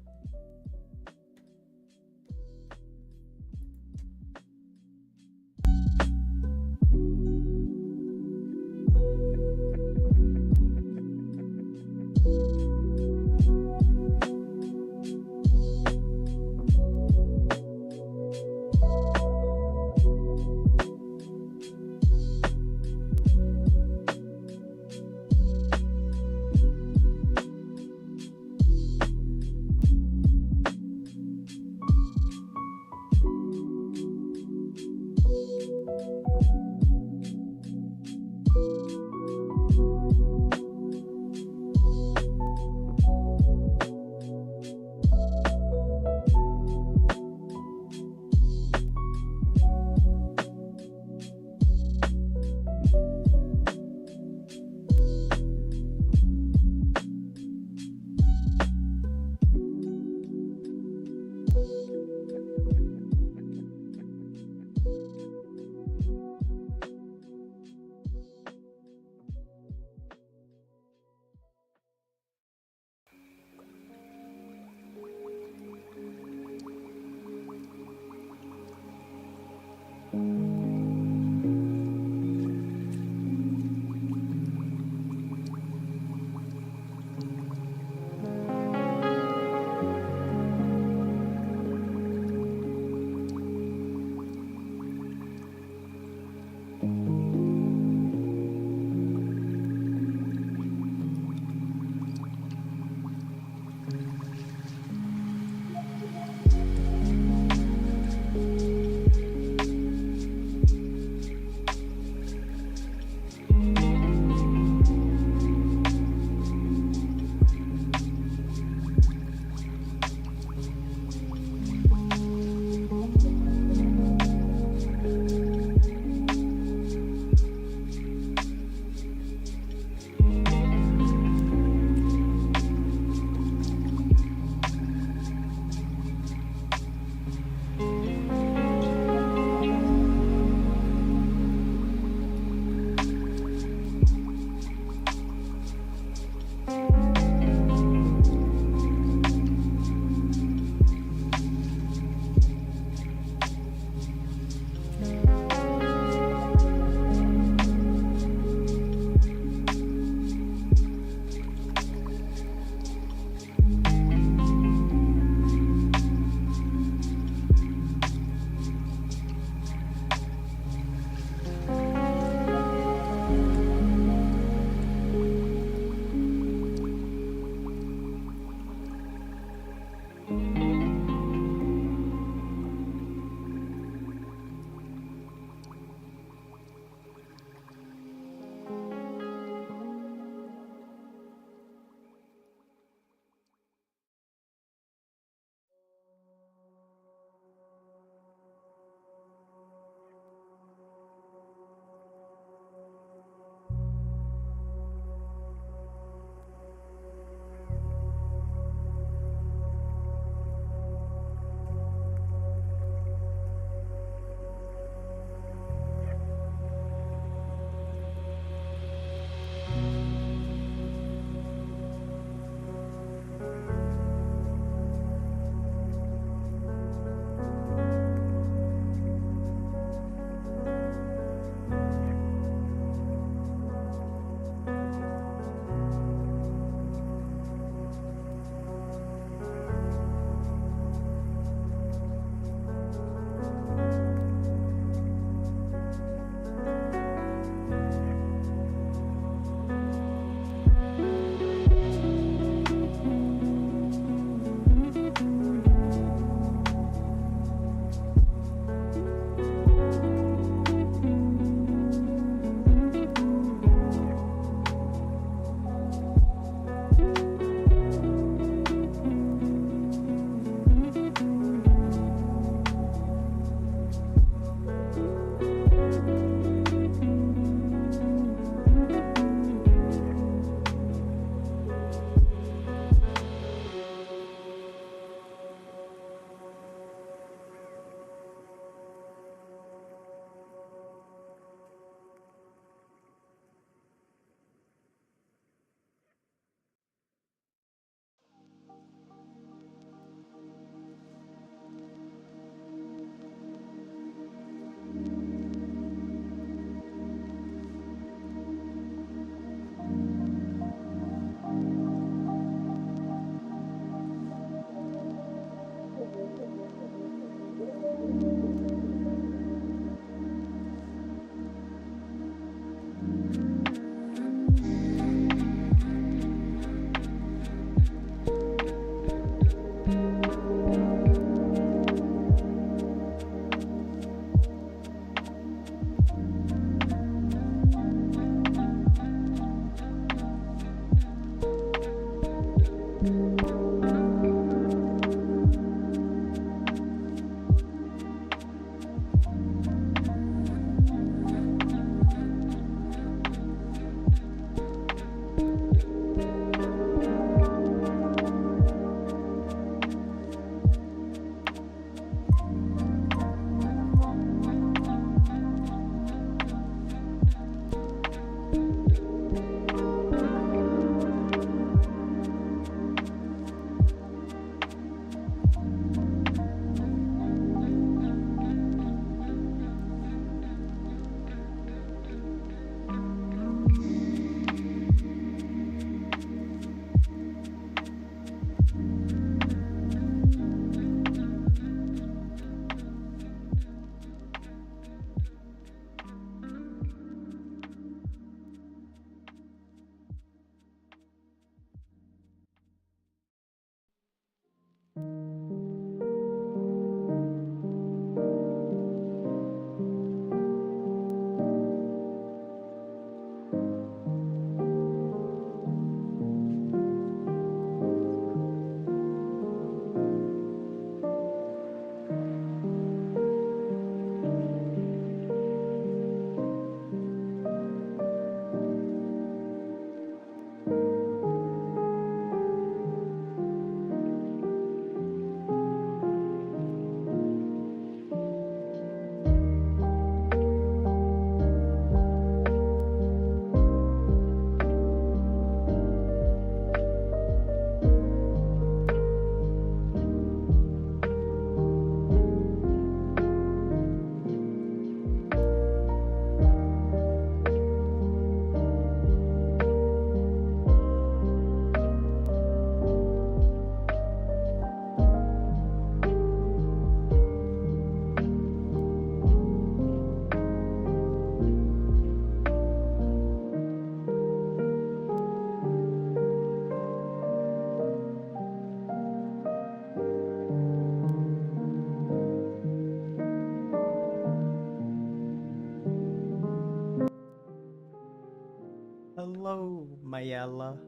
Hello, Mayella.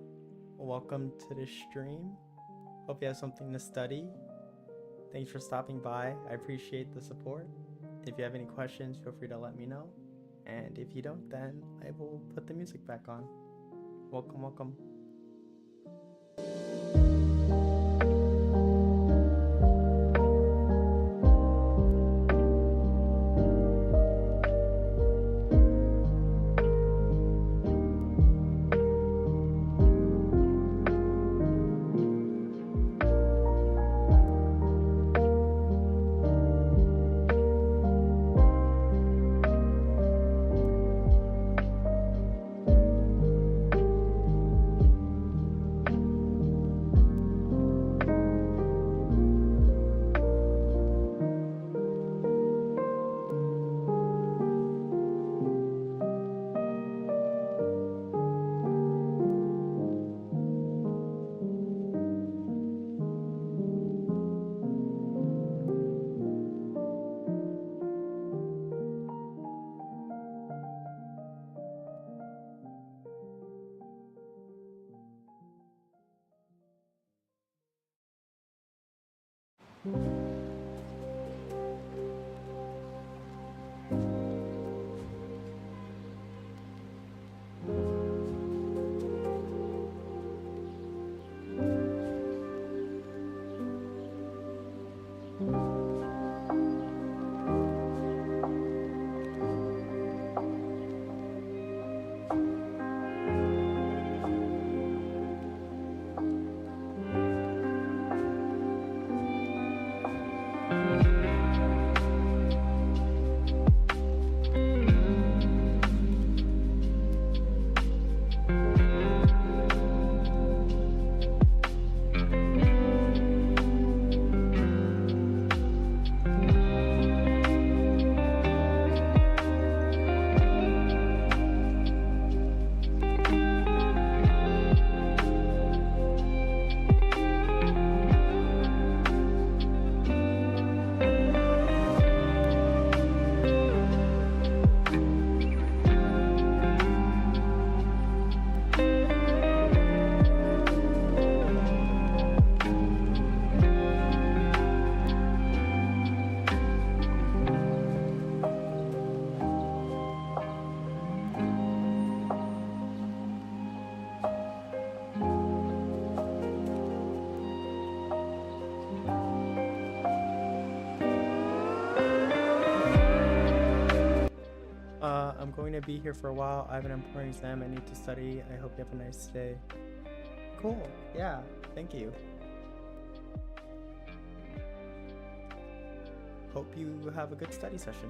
Welcome to the stream. Hope you have something to study. Thanks for stopping by. I appreciate the support. If you have any questions, feel free to let me know. And if you don't, then I will put the music back on. Welcome, welcome. I'm going to be here for a while. I have an important exam I need to study. I hope you have a nice day. Cool. Yeah, thank you. Hope you have a good study session.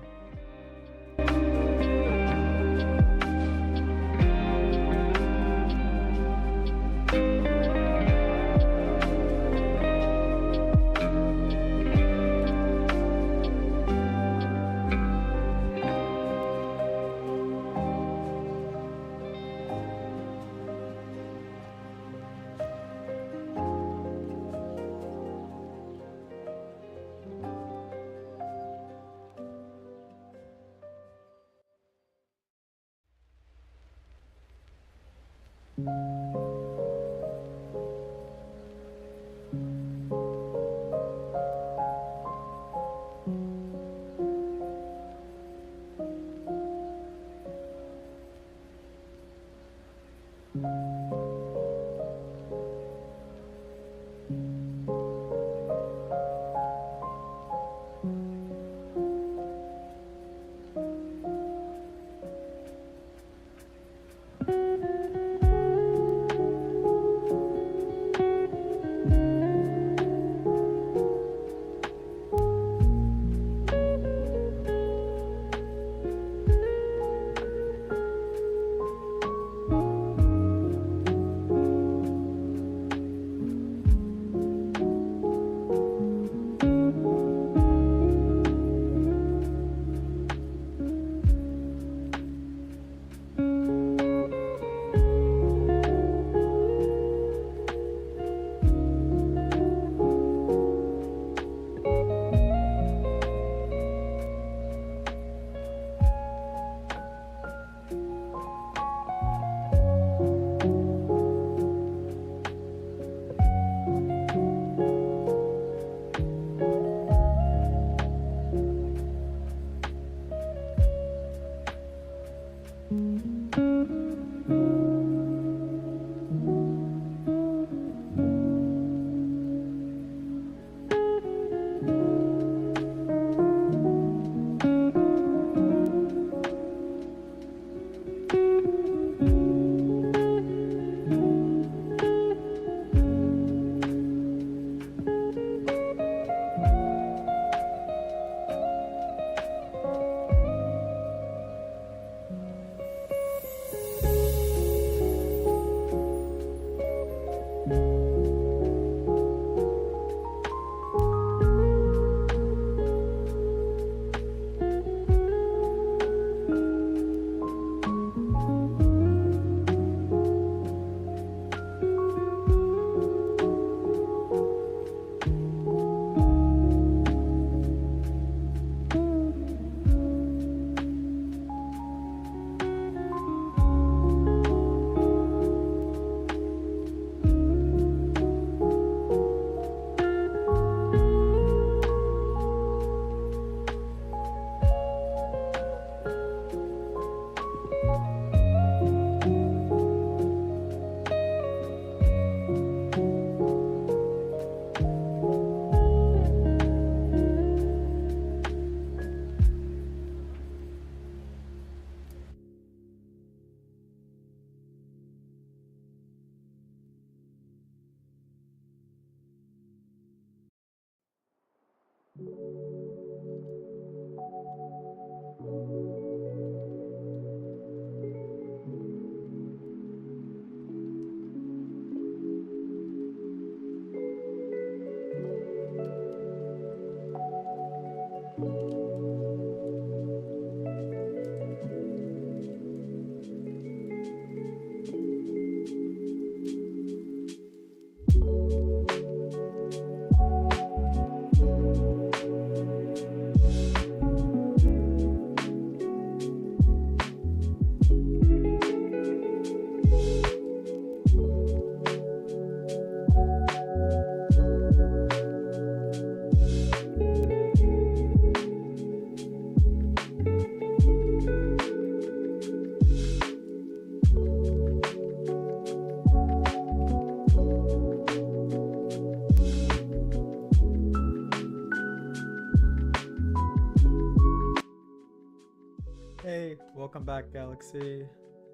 Hey, welcome back, Galaxy.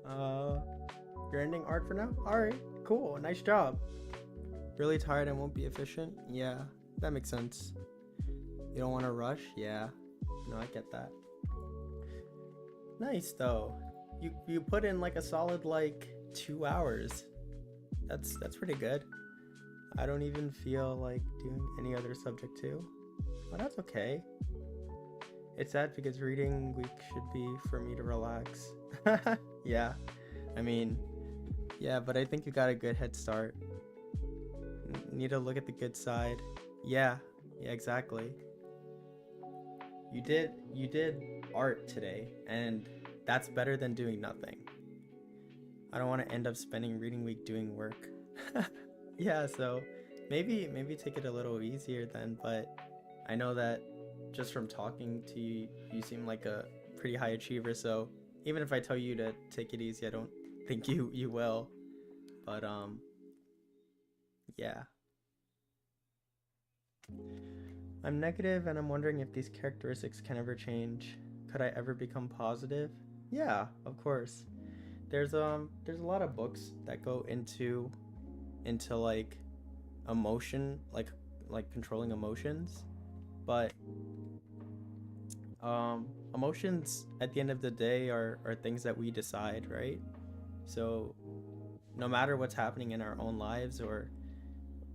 Uh, you're ending art for now? Alright, cool, nice job. Really tired and won't be efficient? Yeah, that makes sense. You don't want to rush? Yeah, no, I get that. Nice though. You put in like a solid like 2 hours. That's pretty good. I don't even feel like doing any other subject too. But that's okay. It's sad because reading week should be for me to relax. Yeah, I mean, yeah, but I think you got a good head start. Need to look at the good side. Yeah, exactly. You did art today, and that's better than doing nothing. I don't want to end up spending reading week doing work. Yeah, so maybe take it a little easier then, but I know that just from talking to you, you seem like a pretty high achiever, so even if I tell you to take it easy, I don't think you will. But yeah. I'm negative and I'm wondering if these characteristics can ever change. Could I ever become positive? Yeah, of course. There's a lot of books that go into like emotion, like controlling emotions, but emotions at the end of the day are things that we decide, right? So no matter what's happening in our own lives or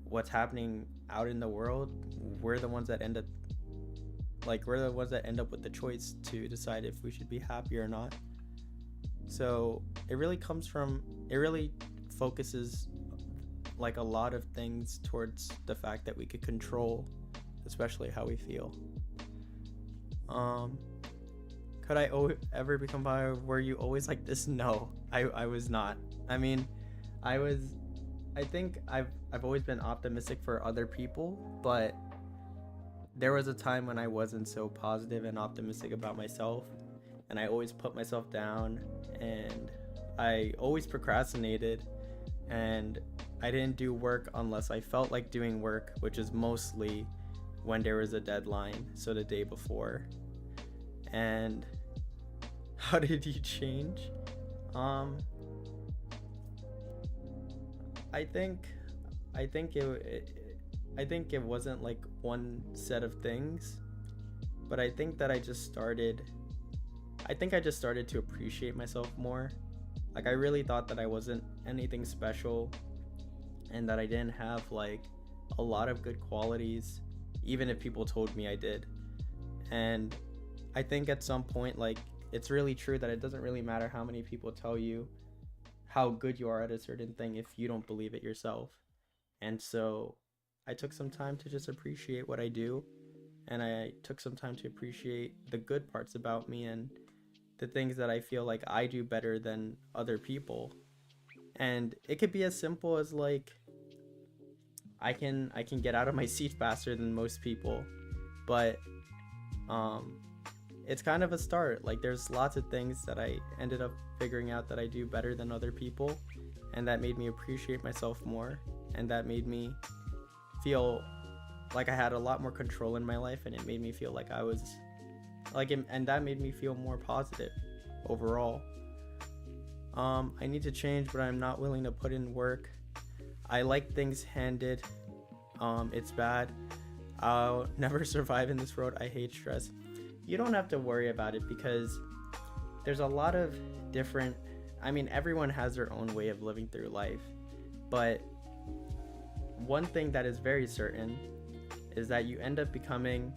what's happening out in the world, we're the ones that end up with the choice to decide if we should be happy or not. So it really focuses like a lot of things towards the fact that we could control, especially how we feel. Could I ever become bi? Were you always like this? No, I was not. I mean, I think I've always been optimistic for other people, but there was a time when I wasn't so positive and optimistic about myself, and I always put myself down, and I always procrastinated, and I didn't do work unless I felt like doing work, which is mostly when there was a deadline, so the day before. And how did you change? I think it wasn't like one set of things, but I think I just started to appreciate myself more. Like I really thought that I wasn't anything special and that I didn't have like a lot of good qualities, even if people told me I did. And I think at some point, like, it's really true that it doesn't really matter how many people tell you how good you are at a certain thing if you don't believe it yourself. And so I took some time to just appreciate what I do, and I took some time to appreciate the good parts about me and the things that I feel like I do better than other people. And it could be as simple as like I can get out of my seat faster than most people, but it's kind of a start. Like there's lots of things that I ended up figuring out that I do better than other people, and that made me appreciate myself more, and that made me feel like I had a lot more control in my life, and it made me feel like I was like, and that made me feel more positive overall. I need to change, but I'm not willing to put in work. I like things handed. It's bad. I'll never survive in this world. I hate stress. You don't have to worry about it because there's a lot of different, I mean, everyone has their own way of living through life. But one thing that is very certain is that you end up becoming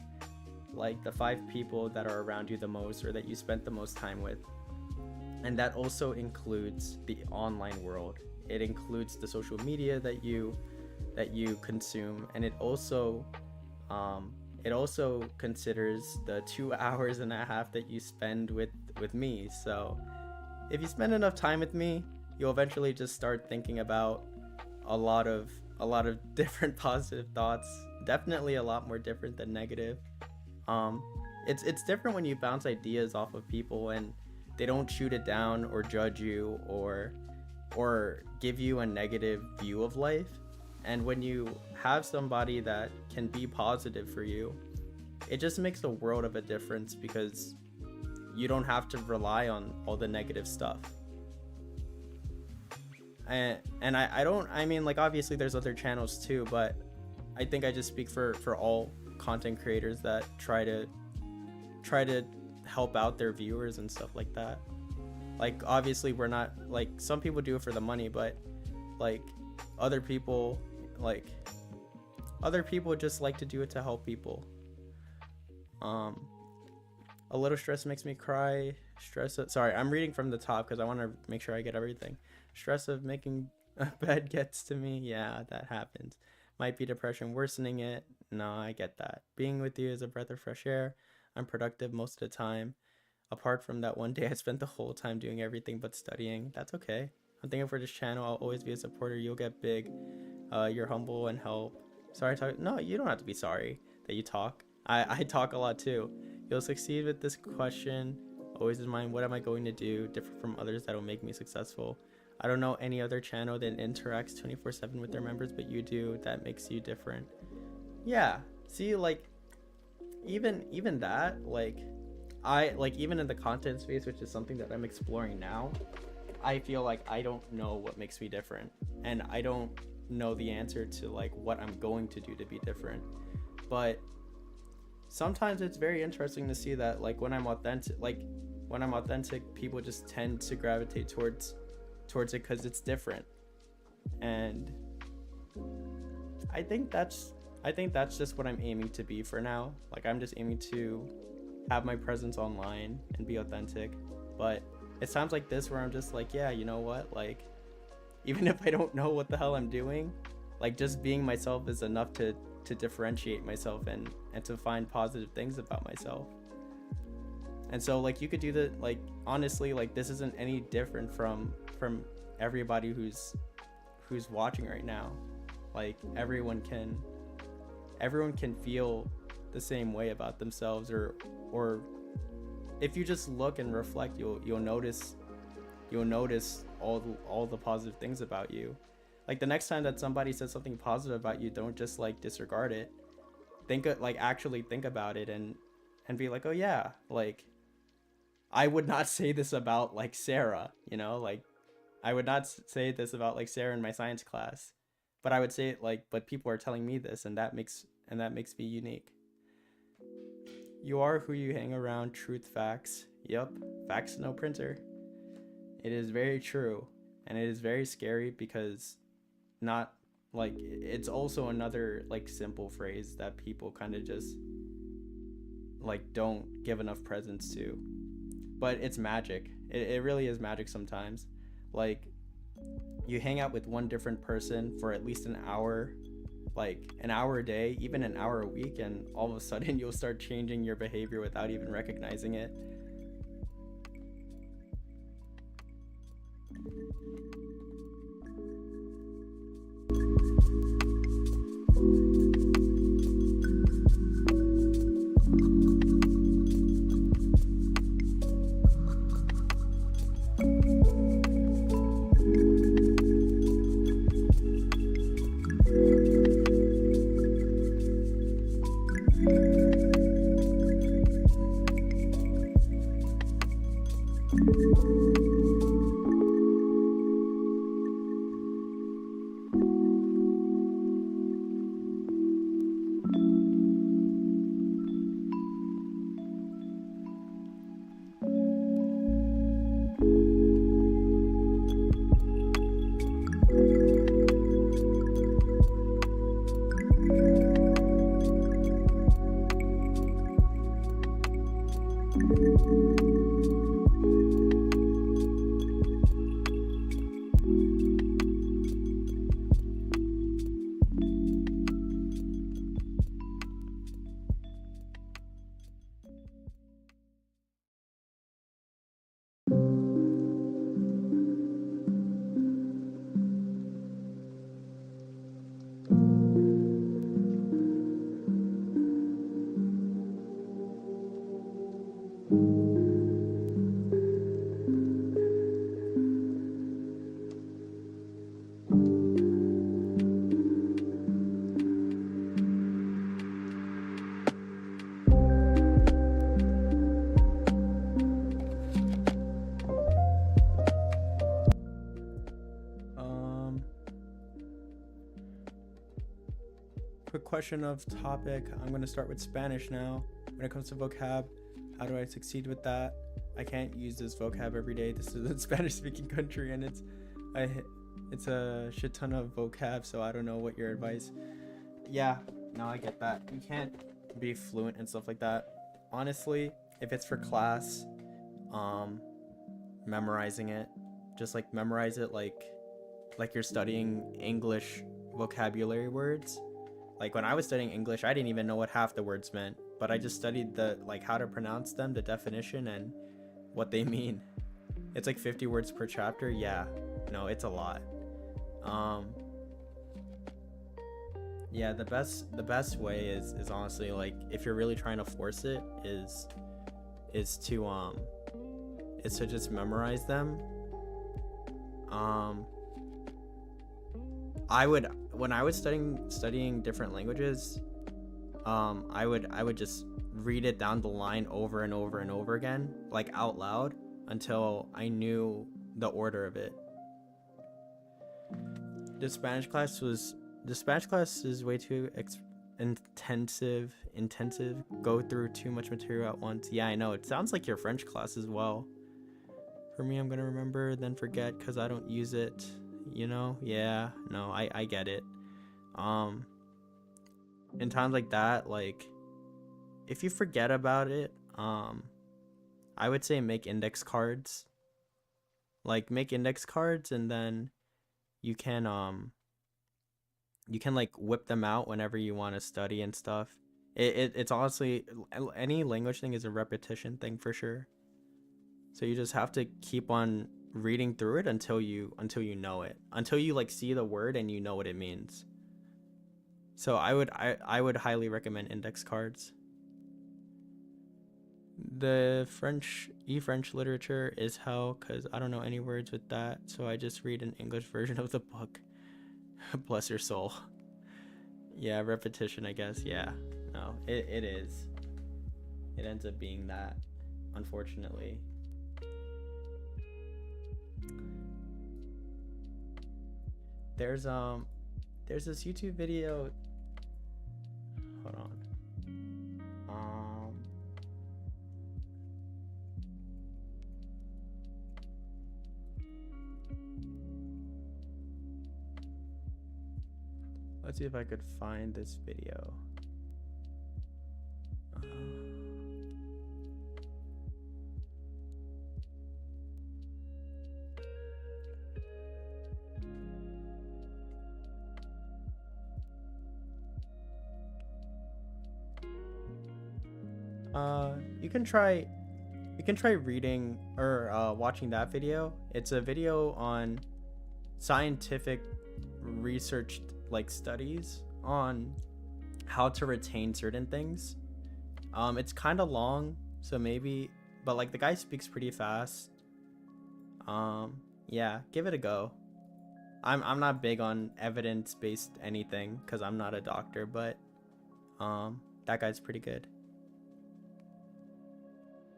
like the 5 people that are around you the most, or that you spent the most time with. And that also includes the online world. It includes the social media that you consume, and it also considers the 2 hours and a half that you spend with me. So if you spend enough time with me, you'll eventually just start thinking about a lot of different positive thoughts. Definitely a lot more different than negative. It's different when you bounce ideas off of people and they don't shoot it down or judge you or give you a negative view of life. And when you have somebody that can be positive for you, it just makes a world of a difference, because you don't have to rely on all the negative stuff. And I mean, like, obviously there's other channels too, but I think I just speak for all content creators that try to help out their viewers and stuff like that. Like, obviously we're not, like, some people do it for the money, but like other people just like to do it to help people. A little stress makes me cry. Sorry, I'm reading from the top because I want to make sure I get everything. Stress of making a bed gets to me. Yeah, that happens. Might be depression worsening it. No, I get that. Being with you is a breath of fresh air. I'm productive most of the time. Apart from that one day I spent the whole time doing everything but studying. That's okay. I'm thinking for this channel, I'll always be a supporter. You'll get big. You're humble and help. Sorry, no, you don't have to be sorry that you talk. I talk a lot too. You'll succeed with this question. Always in mind, what am I going to do different from others that will make me successful? I don't know any other channel that interacts 24/7 with their members, but you do. That makes you different. Yeah. See, like, even that, like, even in the content space, which is something that I'm exploring now, I feel like I don't know what makes me different, and I don't know the answer to like what I'm going to do to be different. But sometimes it's very interesting to see that, like, when I'm authentic, people just tend to gravitate towards it because it's different. And I think that's just what I'm aiming to be for now. Like, I'm just aiming to have my presence online and be authentic. But it sounds like this where I'm just like, yeah, you know what, like, even if I don't know what the hell I'm doing, like, just being myself is enough to differentiate myself and to find positive things about myself. And so, like, you could do that, like, honestly, like, this isn't any different from everybody who's watching right now. Like, everyone can feel the same way about themselves, or if you just look and reflect, you'll notice all the positive things about you. Like, the next time that somebody says something positive about you, don't just like disregard it. Actually think about it and be like, oh yeah, like, I would not say this about, like, Sarah, you know, like, I would not say this about, like, Sarah in my science class, but I would say it, like, but people are telling me this, and that makes me unique. You are who you hang around. Truth, facts. Yep, facts, no printer. It is very true, and it is very scary because not, like, it's also another, like, simple phrase that people kind of just, like, don't give enough presence to. But it's magic. It really is magic sometimes. Like, you hang out with one different person for at least an hour, like an hour a day, even an hour a week, and all of a sudden you'll start changing your behavior without even recognizing it. quick question of topic. I'm going to start with Spanish now. When it comes to vocab, how do I succeed with that? I can't use this vocab every day. This is a Spanish speaking country, and it's a shit ton of vocab, so I don't know what your advice. Yeah, no, I get that. You can't be fluent and stuff like that. Honestly, if it's for class, memorizing it, just like memorize it like you're studying English vocabulary words. Like when I was studying English, I didn't even know what half the words meant, but I just studied the like how to pronounce them, the definition, and what they mean. It's like 50 words per chapter. Yeah, no, it's a lot. Yeah, the best way is honestly, like, if you're really trying to force it, is to just memorize them. I would, when I was studying different languages, I would just read it down the line over and over and over again, like out loud, until I knew the order of it. The Spanish class is way too intensive. Go through too much material at once. Yeah, I know. It sounds like your French class as well. For me, I'm gonna remember, then forget, because I don't use it. You know? Yeah. No, I get it. In times like that, like, if you forget about it, I would say make index cards. Like, make index cards, and then you can like whip them out whenever you want to study and stuff. It's honestly, any language thing is a repetition thing for sure. So you just have to keep on reading through it until you know it, until you like see the word and you know what it means. So I would highly recommend index cards. The French literature is hell, because I don't know any words with that, so I just read an English version of the book. Bless your soul. Yeah, repetition, I guess. Yeah, no, it is. It ends up being that, unfortunately. There's this YouTube video. Hold on. Let's see if I could find this video. You can try reading or watching that video. It's a video on scientific research, like studies on how to retain certain things. It's kind of long, so maybe, but like the guy speaks pretty fast. Yeah, give it a go. I'm not big on evidence-based anything because I'm not a doctor, but that guy's pretty good.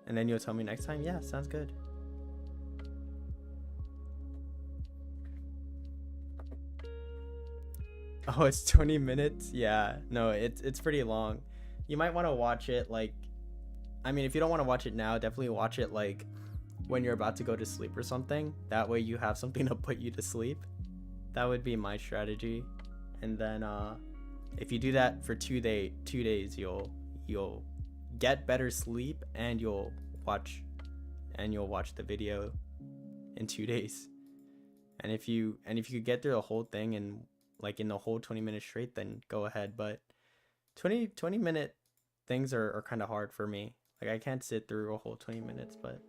And then you'll tell me next time. Yeah, sounds good. Oh, it's 20 minutes? Yeah, no, it's pretty long. You might want to watch it, like, I mean, if you don't want to watch it now, definitely watch it, like, when you're about to go to sleep or something. That way you have something to put you to sleep. That would be my strategy. And then, if you do that for 2 days, you'll get better sleep, and you'll watch the video in 2 days. And if you could get through the whole thing and like in the whole 20 minutes straight, then go ahead. But 20 minute things are kind of hard for me. Like, I can't sit through a whole 20 minutes, but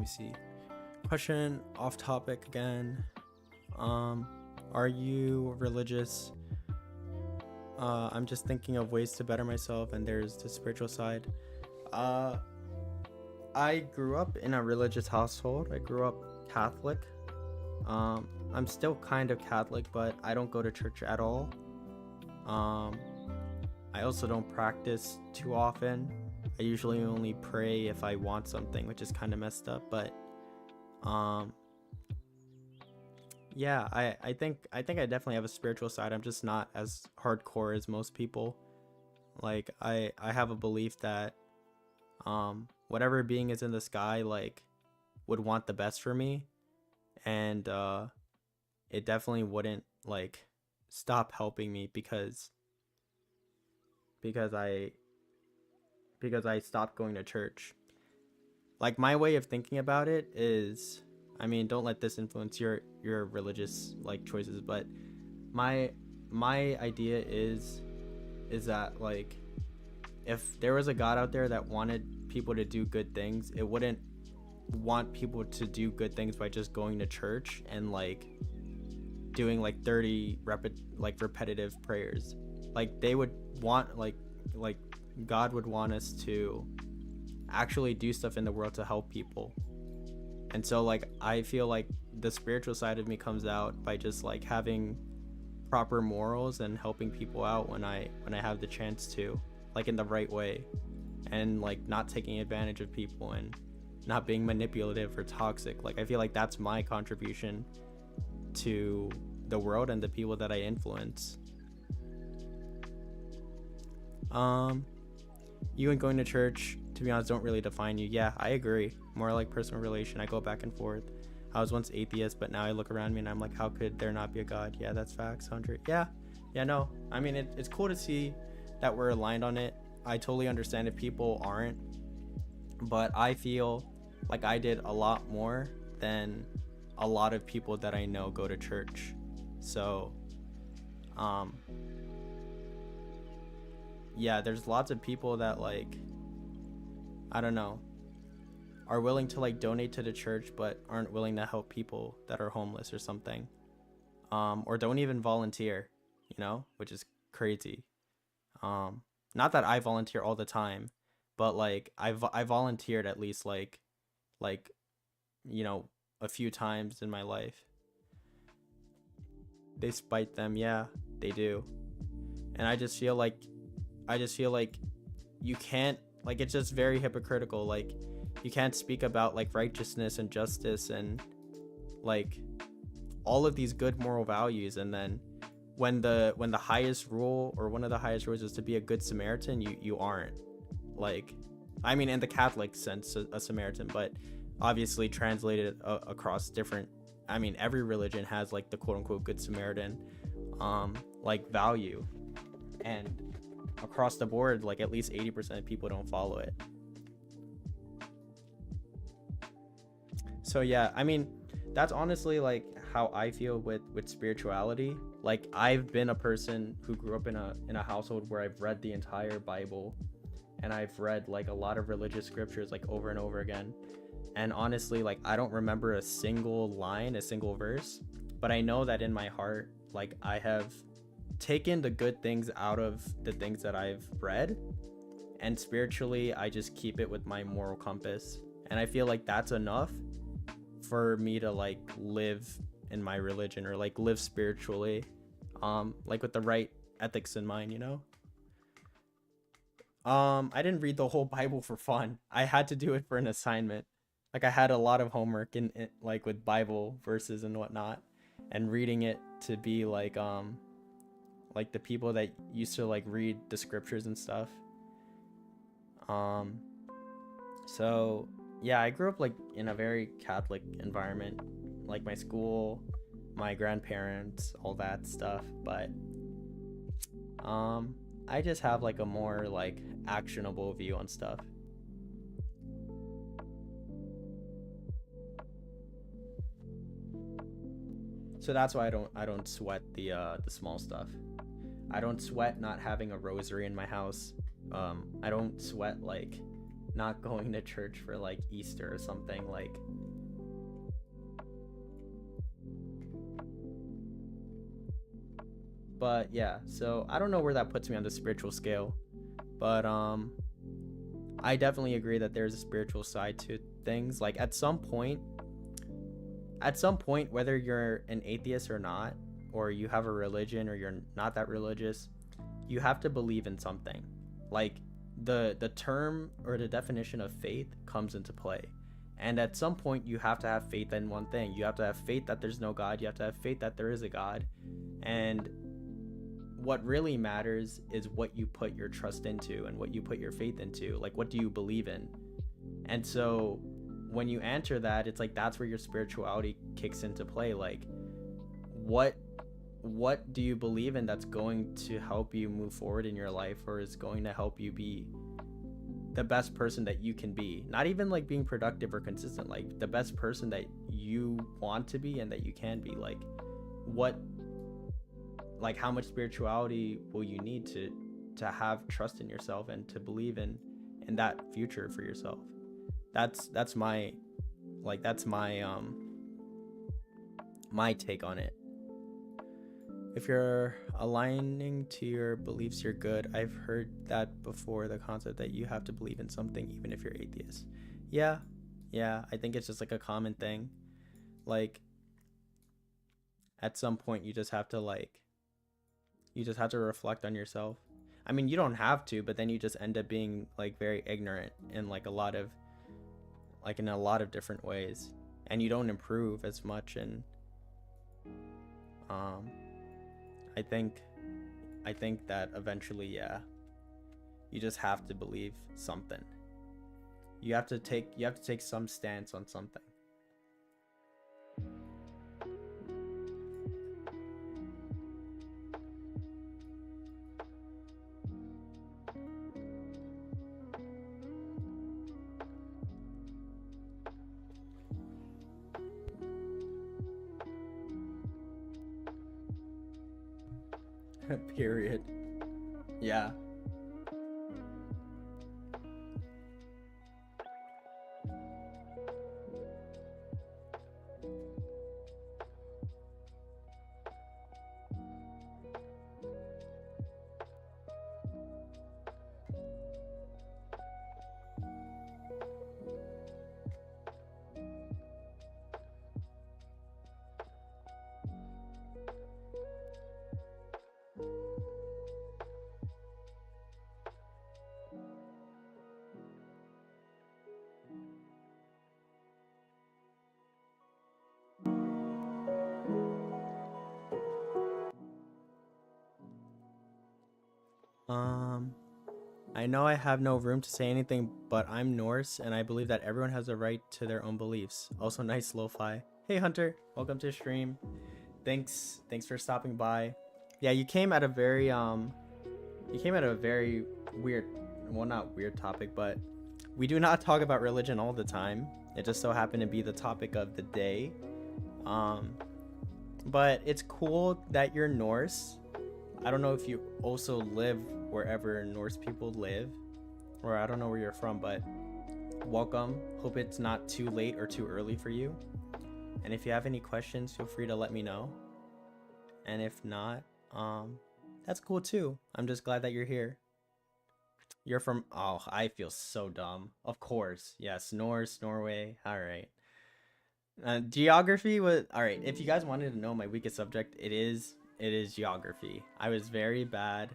see. Question off topic again. Are you religious? I'm just thinking of ways to better myself, and there's the spiritual side. I grew up in a religious household. I grew up Catholic. I'm still kind of Catholic, but I don't go to church at all. I also don't practice too often. I usually only pray if I want something, which is kind of messed up, but yeah, I think I definitely have a spiritual side. I'm just not as hardcore as most people. Like I have a belief that whatever being is in the sky like would want the best for me, and it definitely wouldn't like stop helping me because I stopped going to church. Like my way of thinking about it is, I mean, don't let this influence your religious like choices, but my idea is that like if there was a God out there that wanted people to do good things, it wouldn't want people to do good things by just going to church and like doing like 30 repetitive prayers. Like they would want like God would want us to actually do stuff in the world to help people. And so like I feel like the spiritual side of me comes out by just like having proper morals and helping people out when I have the chance to, like in the right way, and like not taking advantage of people and not being manipulative or toxic. Like I feel like that's my contribution to the world and the people that I influence. You and going to church, to be honest, don't really define you. Yeah, I agree. More like personal relation. I go back and forth. I was once atheist, but now I look around me and I'm like, how could there not be a God? Yeah, that's facts, 100. Yeah, no. I mean, it's cool to see that we're aligned on it. I totally understand if people aren't, but I feel like I did a lot more than a lot of people that I know go to church. So, yeah, there's lots of people that like, I don't know, are willing to like donate to the church but aren't willing to help people that are homeless or something, or don't even volunteer, you know, which is crazy. Not that I volunteer all the time, but like I volunteered at least like you know, a few times in my life. They spite them. Yeah, they do. And I just feel like you can't, like, it's just very hypocritical. Like you can't speak about like righteousness and justice and like all of these good moral values, and then when the highest rule, or one of the highest rules, is to be a good Samaritan, you aren't. Like, I mean, in the Catholic sense, a Samaritan, but obviously translated across different, I mean, every religion has like the quote unquote good Samaritan like value, and across the board, like at least 80% of people don't follow it. So yeah, I mean, that's honestly like how I feel with spirituality. Like I've been a person who grew up in a household where I've read the entire Bible, and I've read like a lot of religious scriptures like over and over again. And honestly, like I don't remember a single line, a single verse, but I know that in my heart, like I have taken the good things out of the things that I've read, and spiritually I just keep it with my moral compass. And I feel like that's enough for me to like live in my religion, or like live spiritually, like with the right ethics in mind, you know. I didn't read the whole Bible for fun. I had to do it for an assignment. Like I had a lot of homework in like with Bible verses and whatnot, and reading it to be like the people that used to like read the scriptures and stuff. So yeah, I grew up like in a very Catholic environment, like my school, my grandparents, all that stuff. But I just have like a more like actionable view on stuff. So that's why I don't sweat the small stuff. I don't sweat not having a rosary in my house. I don't sweat like not going to church for like Easter or something. Like, but yeah, so I don't know where that puts me on the spiritual scale, but I definitely agree that there's a spiritual side to things. Like at some point, whether you're an atheist or not, or you have a religion or you're not that religious, you have to believe in something. Like the term or the definition of faith comes into play. And at some point you have to have faith in one thing. You have to have faith that there's no God. You have to have faith that there is a God. And what really matters is what you put your trust into and what you put your faith into. Like, what do you believe in? And so when you answer that, it's like that's where your spirituality kicks into play. Like, what do you believe in that's going to help you move forward in your life, or is going to help you be the best person that you can be? Not even like being productive or consistent, like the best person that you want to be and that you can be. Like, how much spirituality will you need to have trust in yourself and to believe in that future for yourself? That's my my take on it. If you're aligning to your beliefs, you're good. I've heard that before, the concept that you have to believe in something even if you're atheist. Yeah, I think it's just like a common thing. Like, at some point you just have to reflect on yourself. I mean, you don't have to, but then you just end up being like very ignorant in in a lot of different ways, and you don't improve as much. And I think that eventually, you just have to believe something. You have to take some stance on something. Period. Yeah. I know I have no room to say anything, but I'm Norse, and I believe that everyone has a right to their own beliefs. Also, nice Lofi. Hey Hunter, welcome to the stream. Thanks for stopping by. Yeah, you came at a very weird, well, not weird topic, but we do not talk about religion all the time. It just so happened to be the topic of the day. But it's cool that you're Norse. I don't know if you also live wherever Norse people live, or I don't know where you're from, but welcome. Hope it's not too late or too early for you. And if you have any questions, feel free to let me know. And if not, that's cool too. I'm just glad that you're here. You're from, oh, I feel so dumb. Of course. Yes, Norse, Norway. All right. Geography was, all right. If you guys wanted to know my weakest subject, it is geography. I was very bad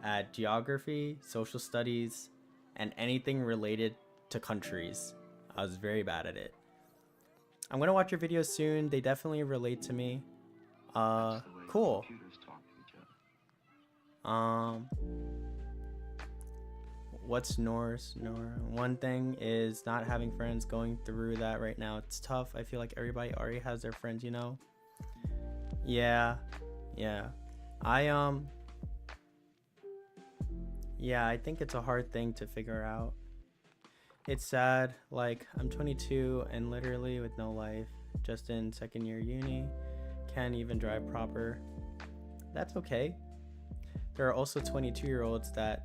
at geography, social studies, and anything related to countries. I was very bad at it. I'm gonna watch your videos soon. They definitely relate to me. Cool. What's Norse? One thing is not having friends. Going through that right now. It's tough. I feel like everybody already has their friends, you know? Yeah. I think it's a hard thing to figure out. It's sad. Like, I'm 22 and literally with no life, just in second year uni, can't even drive proper. That's okay. There are also 22-year-olds that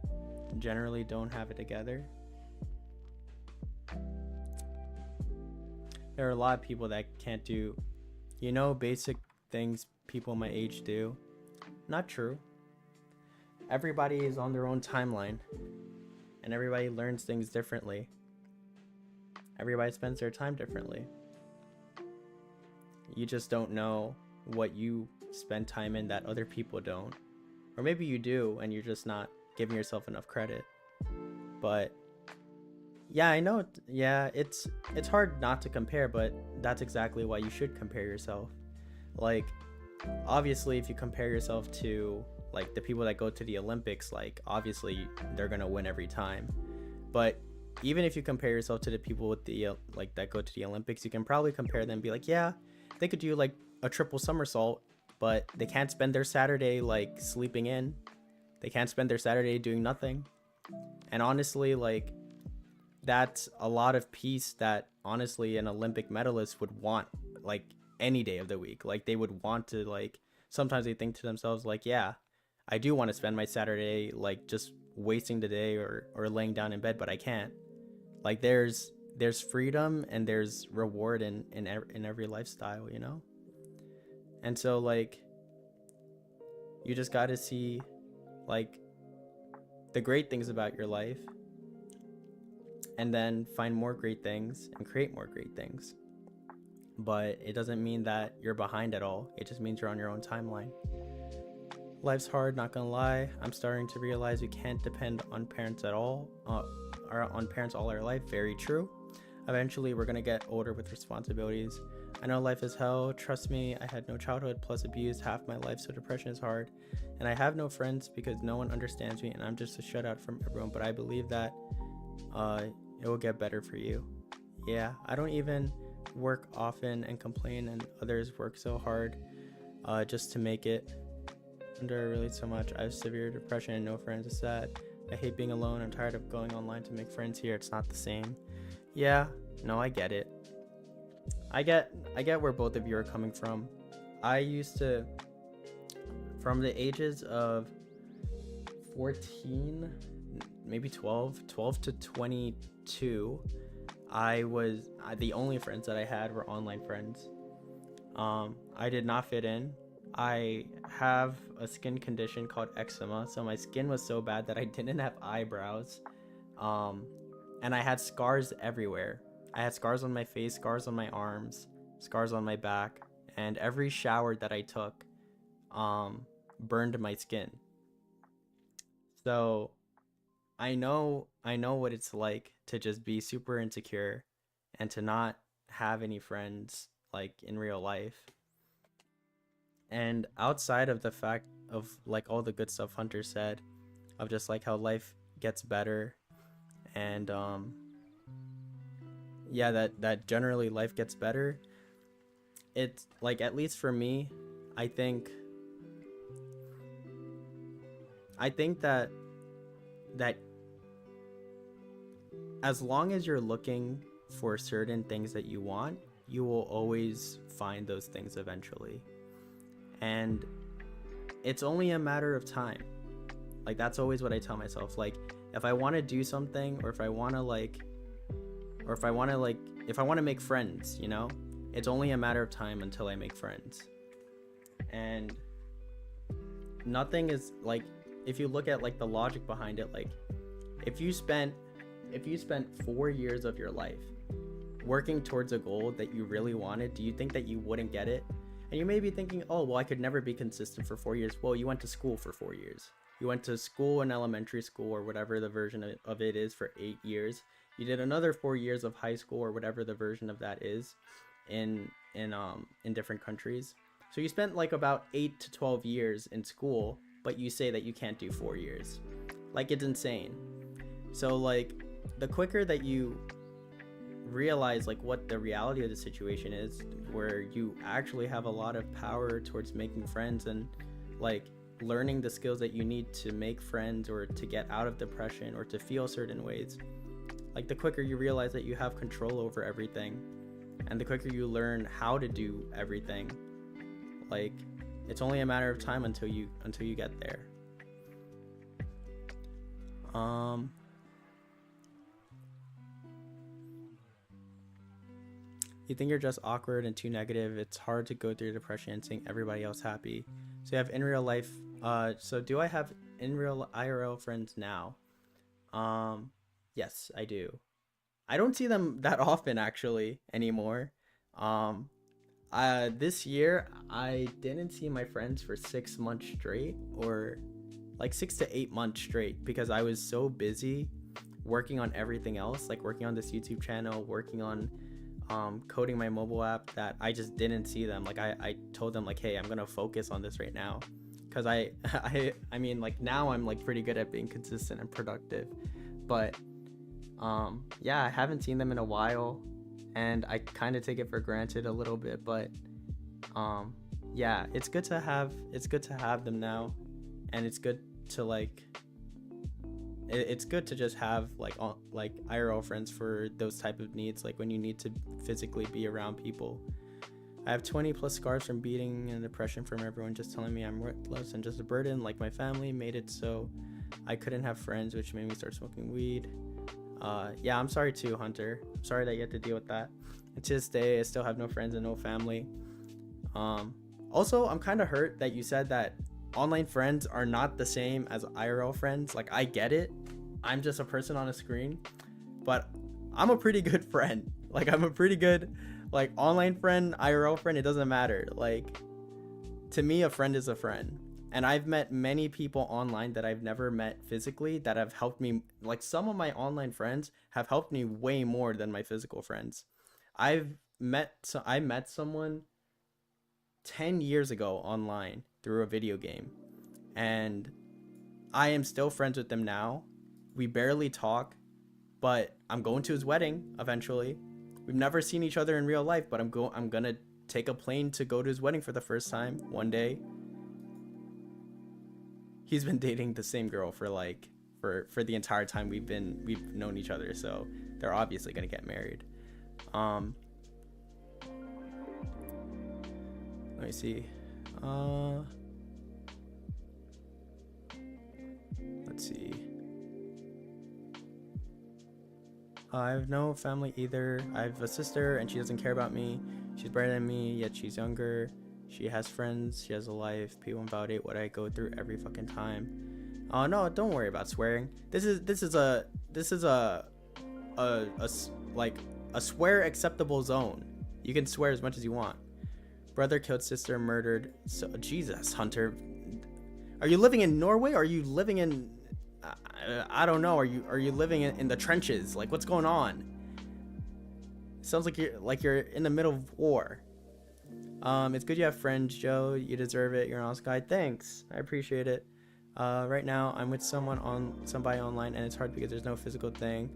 generally don't have it together. There are a lot of people that can't do, basic things people my age do. Not true. Everybody is on their own timeline, and everybody learns things differently. Everybody spends their time differently. You just don't know what you spend time in that other people don't. Or maybe you do, and you're just not giving yourself enough credit. But yeah, I know. Yeah, it's hard not to compare, but that's exactly why you should compare yourself. Like, obviously, if you compare yourself to like the people that go to the Olympics, like obviously they're gonna win every time. But even if you compare yourself to the people with the like that go to the Olympics, you can probably compare them and be like, yeah, they could do like a triple somersault, but they can't spend their Saturday like sleeping in. They can't spend their Saturday doing nothing. And honestly, like, that's a lot of peace that honestly an Olympic medalist would want, like, any day of the week. Like, they would want to, like, sometimes they think to themselves, like, yeah, I do want to spend my Saturday like just wasting the day or laying down in bed, but I can't. Like, there's freedom and there's reward in every lifestyle, you know? And so, like, you just got to see like the great things about your life, and then find more great things and create more great things. But it doesn't mean that you're behind at all. It just means you're on your own timeline. Life's hard, not gonna lie. I'm starting to realize we can't depend on parents at all, or on parents all our life. Very true. Eventually, we're gonna get older with responsibilities. I know life is hell. Trust me, I had no childhood plus abuse half my life, so depression is hard. And I have no friends because no one understands me, and I'm just a shutout from everyone. But I believe that it will get better for you. Yeah, I don't even work often and complain, and others work so hard just to make it. Under really so much. I have severe depression and no friends. It's sad. I hate being alone. I'm tired of going online to make friends here. It's not the same. Yeah, no, I get it. I get where both of you are coming from. I used to, from the ages of 14, maybe 12 to 22, the only friends that I had were online friends. I did not fit in. I have a skin condition called eczema, so my skin was so bad that I didn't have eyebrows, and I had scars everywhere. I had scars on my face, scars on my arms, scars on my back, and every shower that I took burned my skin. So I know what it's like to just be super insecure and to not have any friends like in real life. And outside of the fact of like all the good stuff Hunter said, of just like how life gets better, and yeah, that generally life gets better. It's like, at least for me, I think that as long as you're looking for certain things that you want, you will always find those things eventually. And it's only a matter of time. Like, that's always what I tell myself. Like, if I want to do something, or if I want to make friends, you know, it's only a matter of time until I make friends. And nothing is like, if you look at like the logic behind it, like if you spent 4 years of your life working towards a goal that you really wanted, do you think that you wouldn't get it? And you may be thinking, oh, well, I could never be consistent for 4 years. Well, you went to school for 4 years. You went to school in elementary school, or whatever the version of it is, for 8 years. You did another 4 years of high school, or whatever the version of that is, in different countries. So you spent like about 8 to 12 years in school, but you say that you can't do 4 years. Like, it's insane. So like, the quicker that you realize like what the reality of the situation is, where you actually have a lot of power towards making friends and like learning the skills that you need to make friends, or to get out of depression, or to feel certain ways, like the quicker you realize that you have control over everything, and the quicker you learn how to do everything, like it's only a matter of time until you get there. You think you're just awkward and too negative. It's hard to go through depression and seeing everybody else happy. So you have in real life. So do I have in real IRL friends now? Um, yes, I do. I don't see them that often actually anymore. Um, this year I didn't see my friends for 6 months straight, or like 6 to 8 months straight, because I was so busy working on everything else, like working on this YouTube channel, working on coding my mobile app, that I just didn't see them. Like I told them like, hey, I'm gonna focus on this right now, because I mean, like now I'm like pretty good at being consistent and productive, but yeah, I haven't seen them in a while, and I kind of take it for granted a little bit, but yeah, it's good to have them now, and it's good to like it's good to just have like IRL friends for those type of needs, like when you need to physically be around people. I have 20 plus scars from beating and depression from everyone just telling me I'm worthless and just a burden. Like my family made it so I couldn't have friends, which made me start smoking weed. Yeah, I'm sorry too, Hunter. I'm sorry that you had to deal with that. And to this day, I still have no friends and no family. Also, I'm kind of hurt that you said that online friends are not the same as IRL friends. Like, I get it. I'm just a person on a screen, but I'm a pretty good friend. Like, I'm a pretty good, like, online friend, IRL friend. It doesn't matter. Like, to me, a friend is a friend. And I've met many people online that I've never met physically that have helped me. Like, some of my online friends have helped me way more than my physical friends. I met someone 10 years ago online through a video game, and I am still friends with them now. We barely talk, but I'm going to his wedding eventually. We've never seen each other in real life, but I'm gonna take a plane to go to his wedding for the first time one day. He's been dating the same girl for like for the entire time we've known each other, so they're obviously gonna get married. Let me see. Let's see. I have no family either. I have a sister and she doesn't care about me. She's brighter than me, yet she's younger. She has friends, she has a life. People invalidate what I go through every fucking time. Oh no, don't worry about swearing. This is a like a swear acceptable zone. You can swear as much as you want. Brother killed sister, murdered. So Jesus, Hunter, are you living in Norway? Or are you living in I don't know. Are you living in the trenches? Like, what's going on? It sounds like you're in the middle of war. It's good you have friends, Joe. You deserve it. You're an awesome guy. Thanks. I appreciate it. Right now I'm with somebody online, and it's hard because there's no physical thing.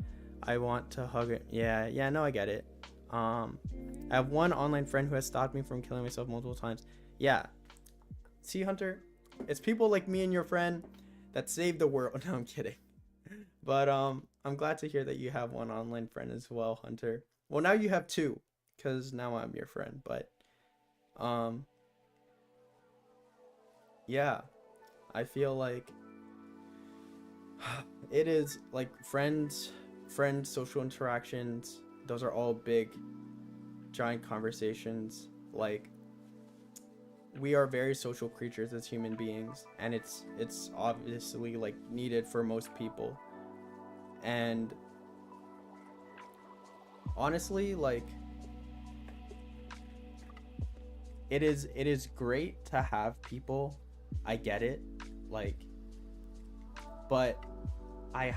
I want to hug it. Yeah, no, I get it. I have one online friend who has stopped me from killing myself multiple times. Yeah. See, Hunter, it's people like me and your friend that save the world. No, I'm kidding. But I'm glad to hear that you have one online friend as well, Hunter. Well, now you have two, because now I'm your friend. But yeah, I feel like it is like friends, social interactions. Those are all big, giant conversations. Like, we are very social creatures as human beings, and it's obviously like needed for most people. And honestly, like, it is great to have people. I get it, like, but I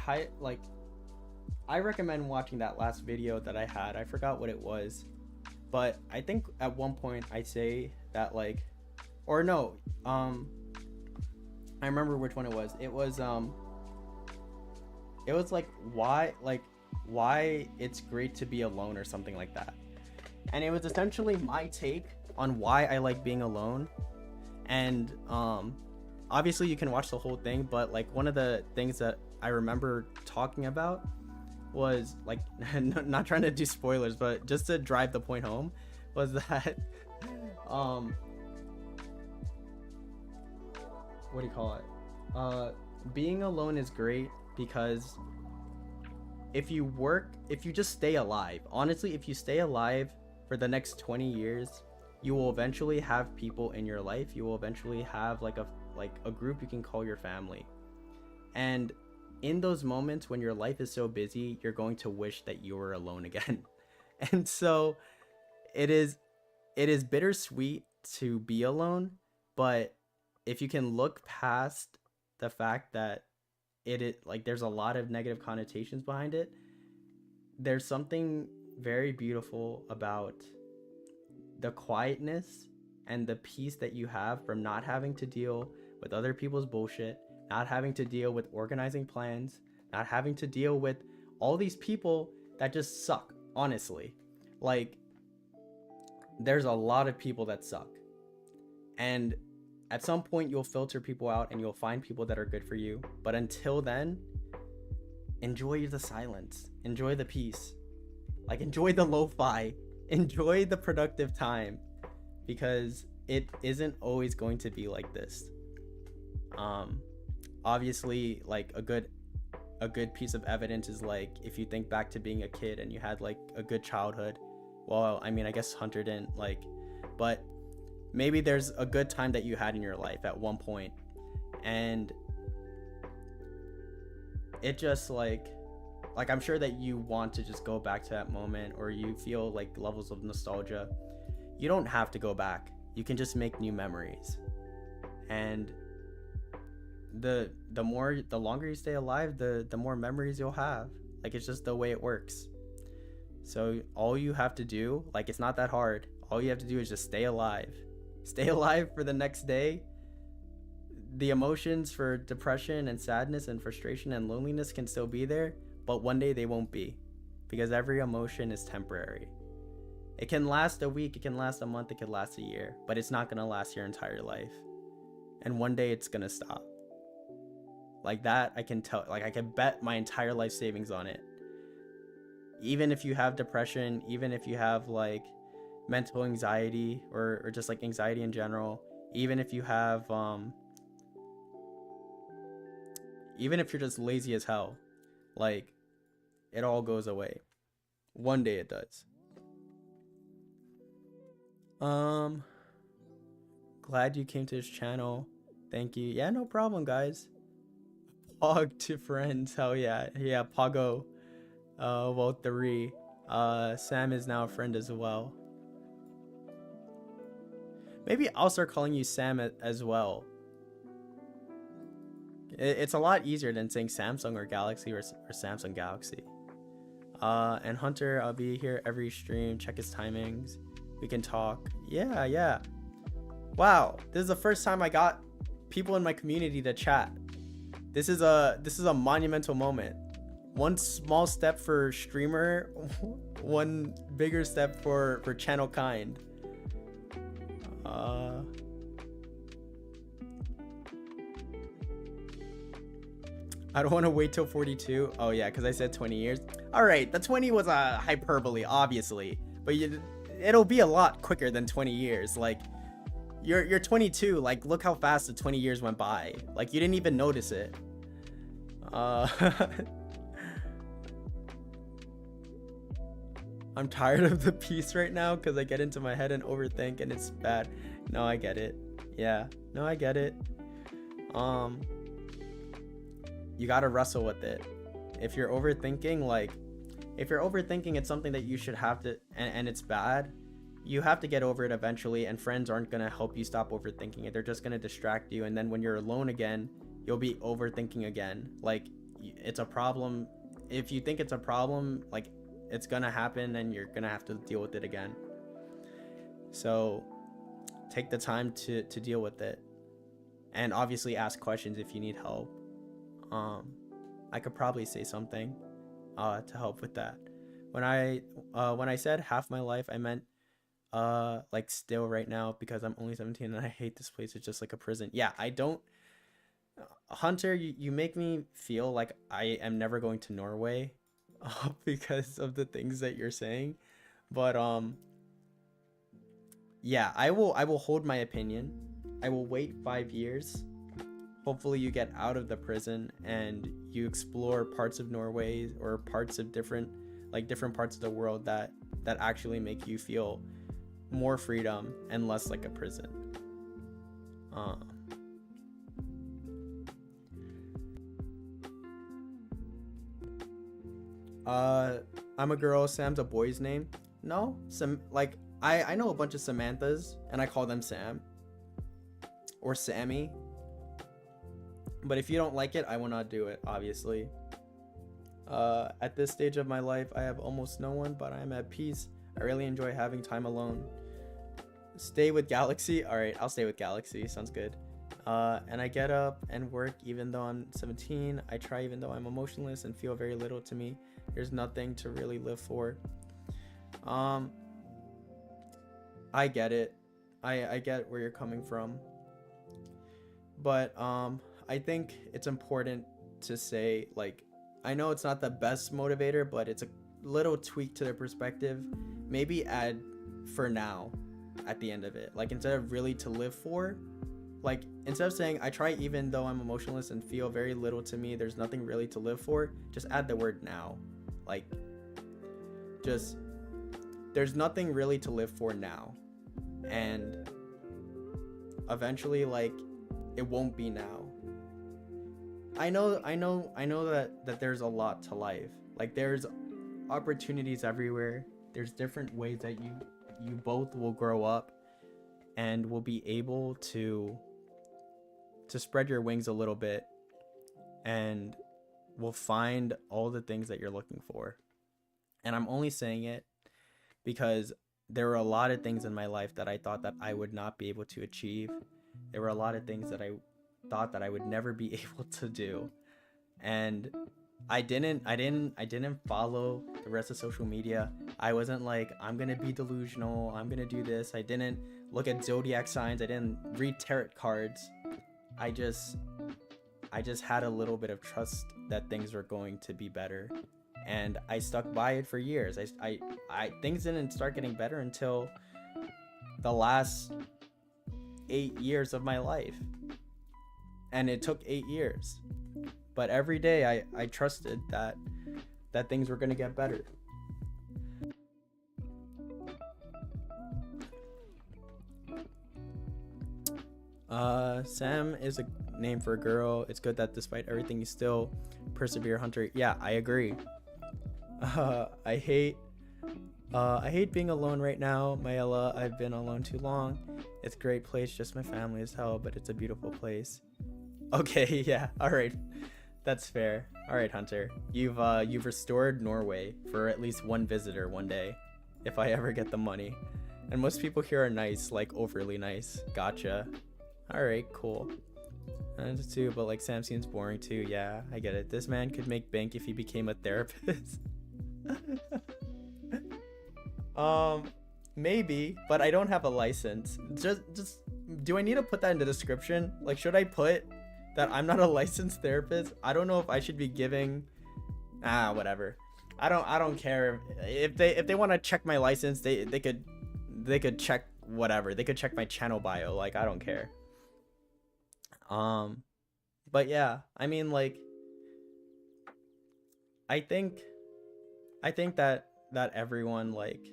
recommend watching that last video that I had. I forgot what it was, but I think at one point I say that, like, or no, I remember which one it was. It was like why it's great to be alone or something like that. And it was essentially my take on why I like being alone. And obviously you can watch the whole thing, but like one of the things that I remember talking about was, like, not trying to do spoilers, but just to drive the point home, was that what do you call it? Being alone is great because if you just stay alive, honestly, if you stay alive for the next 20 years, you will eventually have people in your life. You will eventually have like a group you can call your family. And in those moments when your life is so busy, you're going to wish that you were alone again. And so it is bittersweet to be alone, but if you can look past the fact that like there's a lot of negative connotations behind it, there's something very beautiful about the quietness and the peace that you have from not having to deal with other people's bullshit, not having to deal with organizing plans, not having to deal with all these people that just suck, honestly. Like, there's a lot of people that suck. And at some point, you'll filter people out and you'll find people that are good for you. But until then, enjoy the silence, enjoy the peace, like enjoy the lo-fi, enjoy the productive time, because it isn't always going to be like this. Obviously, like a good piece of evidence is like if you think back to being a kid and you had like a good childhood. Well, I mean, I guess Hunter didn't, like, but maybe there's a good time that you had in your life at one point, and it just like I'm sure that you want to just go back to that moment, or you feel like levels of nostalgia. You don't have to go back. You can just make new memories. And the longer you stay alive, the more memories you'll have. Like, it's just the way it works. So all you have to do, like, it's not that hard. All you have to do is just stay alive. Stay alive for the next day. The emotions for depression and sadness and frustration and loneliness can still be there, but one day they won't be, because every emotion is temporary. It can last a week, it can last a month, it can last a year, but it's not gonna last your entire life. And one day it's gonna stop. Like that, I can tell, like I can bet my entire life savings on it. Even if you have depression, even if you have like mental anxiety or just like anxiety in general, even if you have even if you're just lazy as hell, like, it all goes away. One day it does. Glad you came to this channel. Thank you. Yeah, no problem, guys. Pog to friends. Hell yeah. Yeah, Pogo. Well, 3. Sam is now a friend as well. Maybe I'll start calling you Sam as well. It's a lot easier than saying Samsung or Galaxy or Samsung Galaxy. And Hunter, I'll be here every stream. Check his timings. We can talk. Yeah. Wow, this is the first time I got people in my community to chat. This is a monumental moment. One small step for streamer, one bigger step for channel kind. I don't want to wait till 42. Oh yeah, because I said 20 years. All right, the 20 was a hyperbole, obviously, but it'll be a lot quicker than 20 years. Like, you're 22. Like, look how fast the 20 years went by. Like, you didn't even notice it. I'm tired of the peace right now because I get into my head and overthink, and it's bad. No, I get it. Yeah, no, I get it. You gotta wrestle with it. If you're overthinking, it's something that you should have to, and it's bad, you have to get over it eventually, and friends aren't gonna help you stop overthinking it. They're just gonna distract you, and then when you're alone again, you'll be overthinking again. Like, it's a problem. If you think it's a problem, like, it's gonna happen, and you're gonna have to deal with it again. So take the time to deal with it, and obviously ask questions if you need help. I could probably say something to help with that. When I said half my life, I meant like still right now, because I'm only 17 and I hate this place. It's just like a prison. Yeah, I don't. Hunter, you make me feel like I am never going to Norway because of the things that you're saying. But yeah, I will hold my opinion. I will wait 5 years. Hopefully you get out of the prison and you explore parts of Norway or parts of different parts of the world that that actually make you feel more freedom and less like a prison. uh, I'm a girl, Sam's a boy's name. No, some like I know a bunch of Samanthas and I call them Sam or Sammy. But if you don't like it, I will not do it, obviously. At this stage of my life, I have almost no one, but I am at peace. I really enjoy having time alone. Stay with Galaxy. All right, I'll stay with Galaxy. Sounds good. And I get up and work even though I'm 17. I try even though I'm emotionless and feel very little to me. There's nothing to really live for. I get it. I get where you're coming from. But I think it's important to say, like, I know it's not the best motivator, but it's a little tweak to their perspective. Maybe add for now at the end of it. Like, instead of really to live for, like, instead of saying I try even though I'm emotionless and feel very little to me, there's nothing really to live for, just add the word now. Like, just there's nothing really to live for now, and eventually, like, it won't be now. I know that there's a lot to life. Like, there's opportunities everywhere. There's different ways that you both will grow up and will be able to spread your wings a little bit, and will find all the things that you're looking for. And I'm only saying it because there were a lot of things in my life that I thought that I would not be able to achieve. There were a lot of things that I thought that I would never be able to do. And I didn't follow the rest of social media. I wasn't like, I'm gonna be delusional, I'm gonna do this. I didn't look at zodiac signs. I didn't read tarot cards. I just had a little bit of trust that things were going to be better, and I stuck by it for years. I things didn't start getting better until the last 8 years of my life, and it took 8 years. But every day I trusted that things were gonna get better. Sam is a name for a girl. It's good that despite everything you still persevere, Hunter. Yeah, I agree. I hate being alone right now, Mayella. I've been alone too long. It's a great place, just my family is hell, but it's a beautiful place. Okay, yeah, all right, that's fair. All right, Hunter, you've restored Norway for at least one visitor one day, if I ever get the money. And most people here are nice, like overly nice. Gotcha. All right, cool. And too, but like Sam seems boring too. Yeah, I get it. This man could make bank if he became a therapist. Maybe, but I don't have a license. Just do I need to put that in the description? Like, should I put that I'm not a licensed therapist? I don't know if I should be giving whatever. I don't care if they want to check my license. They could check whatever. They could check my channel bio. Like, I don't care. But yeah, I mean, like, I think that everyone, like,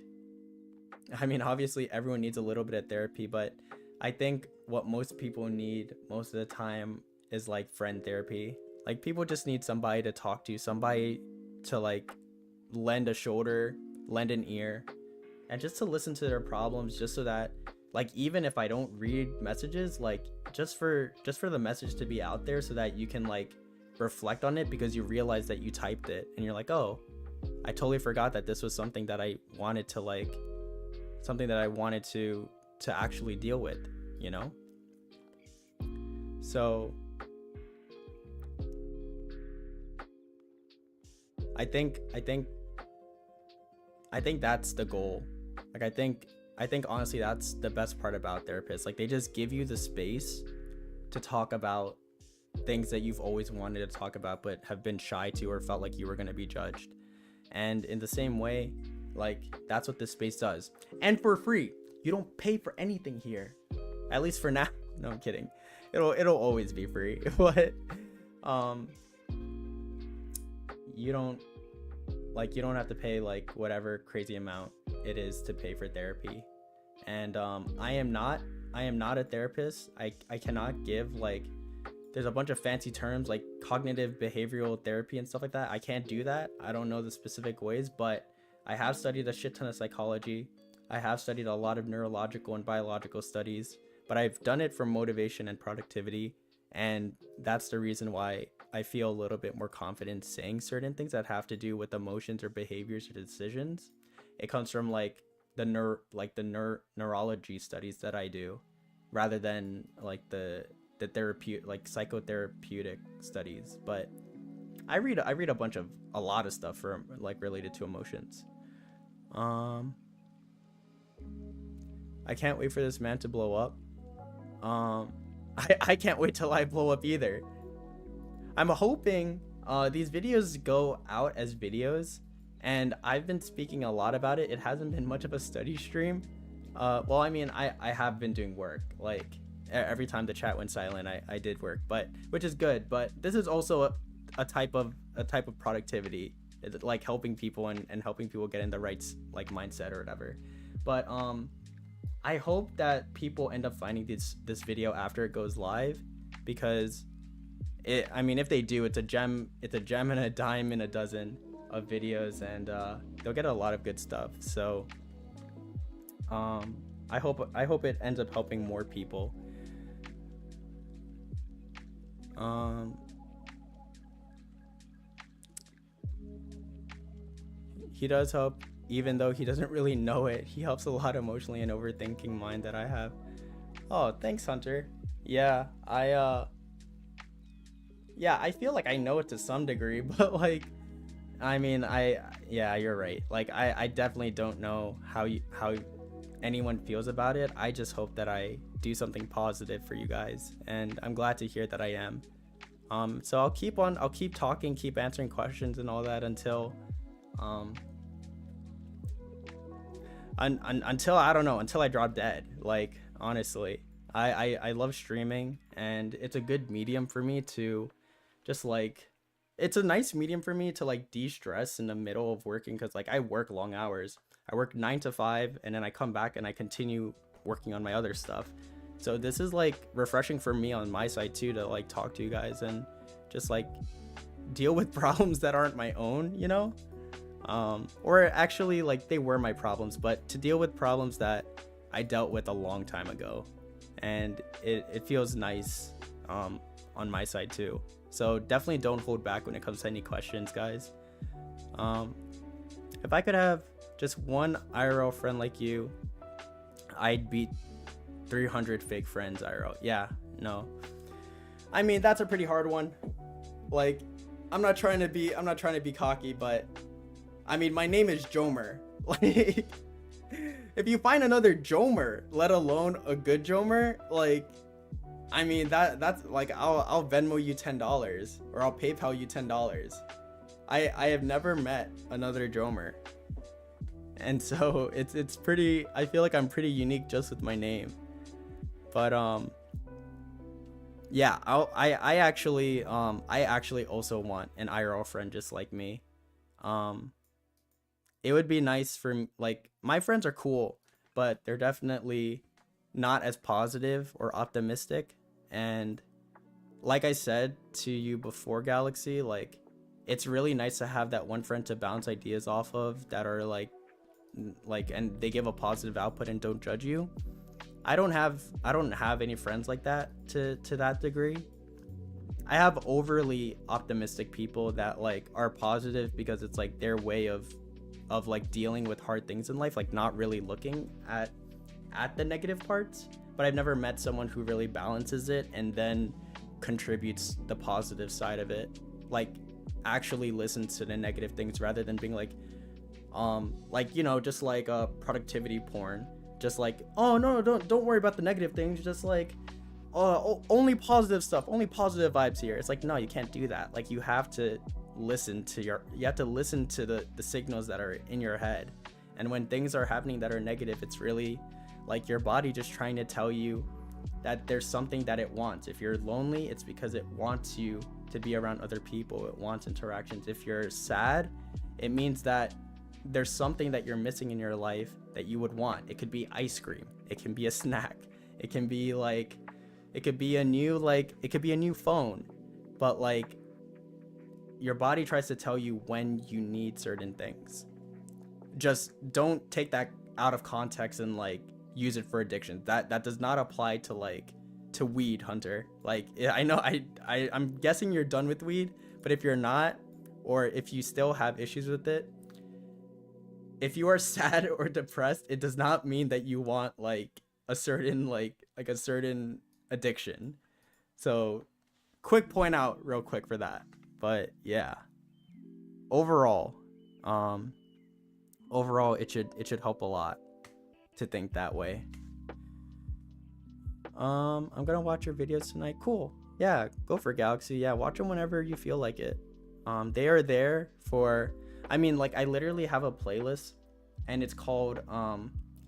I mean, obviously everyone needs a little bit of therapy, but I think what most people need most of the time is like friend therapy. Like, people just need somebody to talk to, somebody to like lend a shoulder, lend an ear, and just to listen to their problems, just so that, like, even if I don't read messages, like, just for the message to be out there, so that you can like reflect on it, because you realize that you typed it and you're like, oh, I totally forgot that this was something that I wanted to like, something that I wanted to actually deal with, you know? So I think that's the goal. Like, I think honestly that's the best part about therapists. Like, they just give you the space to talk about things that you've always wanted to talk about but have been shy to, or felt like you were going to be judged. And in the same way, like, that's what this space does. And for free. You don't pay for anything here. At least for now. No, I'm kidding. It'll always be free. But you don't have to pay like whatever crazy amount it is to pay for therapy. And I am not a therapist. I cannot give like, there's a bunch of fancy terms like cognitive behavioral therapy and stuff like that. I can't do that. I don't know the specific ways, but I have studied a shit ton of psychology. I have studied a lot of neurological and biological studies, but I've done it for motivation and productivity. And that's the reason why I feel a little bit more confident saying certain things that have to do with emotions or behaviors or decisions. It comes from like the neurology studies that I do, rather than like the therapeutic, like psychotherapeutic studies. But I read a lot of stuff for like related to emotions. I can't wait for this man to blow up. I can't wait till I blow up either. I'm hoping these videos go out as videos, and I've been speaking a lot about it. It hasn't been much of a study stream. Well, I mean, I have been doing work. Like every time the chat went silent, I did work, but which is good. But this is also a type of productivity. It's like helping people and helping people get in the right like mindset or whatever. But I hope that people end up finding this video after it goes live, because I mean, if they do, it's a gem and a dime in a dozen of videos, and they'll get a lot of good stuff. So I hope it ends up helping more people. He does help, even though he doesn't really know it. He helps a lot emotionally and overthinking mind that I have. Oh, thanks, Hunter. Yeah, I feel like I know it to some degree, but like, I mean, yeah, you're right. Like, I definitely don't know how anyone feels about it. I just hope that I do something positive for you guys, and I'm glad to hear that I am. So I'll keep talking, keep answering questions and all that until I don't know, until I drop dead. Like, honestly, I love streaming, and it's a good medium for me to just like, it's a nice medium for me to like de-stress in the middle of working, because like I work long hours. I work 9 to 5, and then I come back and I continue working on my other stuff. So this is like refreshing for me on my side too, to like talk to you guys and just like deal with problems that aren't my own, you know? Or actually, like, they were my problems, but to deal with problems that I dealt with a long time ago. And it feels nice on my side too. So definitely don't hold back when it comes to any questions, guys. If I could have just one IRL friend like you, I'd beat 300 fake friends IRL. Yeah, no. I mean, that's a pretty hard one. Like, I'm not trying to be cocky, but I mean, my name is Joemer. Like, if you find another Joemer, let alone a good Joemer, like, I mean, that's like, I'll Venmo you $10, or I'll PayPal you $10. I have never met another Joemer. And so it's pretty, I feel like I'm pretty unique just with my name. But yeah, I actually also want an IRL friend just like me. It would be nice for, like, my friends are cool, but they're definitely not as positive or optimistic. And like I said to you before, Galaxy, like, it's really nice to have that one friend to bounce ideas off of that are like, and they give a positive output and don't judge you. I don't have any friends like that to that degree. I have overly optimistic people that like are positive because it's like their way of like dealing with hard things in life, like not really looking at the negative parts. But I've never met someone who really balances it and then contributes the positive side of it, like actually listens to the negative things rather than being like you know, just like productivity porn, just like, oh no, don't worry about the negative things, just like only positive stuff, only positive vibes here. It's like, no, you can't do that. Like, you have to listen to the signals that are in your head. And when things are happening that are negative, it's really like your body just trying to tell you that there's something that it wants. If you're lonely, it's because it wants you to be around other people. It wants interactions. If you're sad, it means that there's something that you're missing in your life that you would want. It could be ice cream, it can be a snack, it can be like, it could be a new, like, it could be a new phone. But like, your body tries to tell you when you need certain things. Just don't take that out of context and like use it for addiction. That does not apply to like, to weed, Hunter. Like, I know I'm guessing you're done with weed, but if you're not, or if you still have issues with it, if you are sad or depressed, it does not mean that you want like a certain like a certain addiction. So quick point out real quick for that. But yeah, overall, overall it should help a lot to think that way. I'm gonna watch your videos tonight. Cool. Yeah, go for Galaxy. Yeah, watch them whenever you feel like it. They are there for, I mean, like, I literally have a playlist and it's called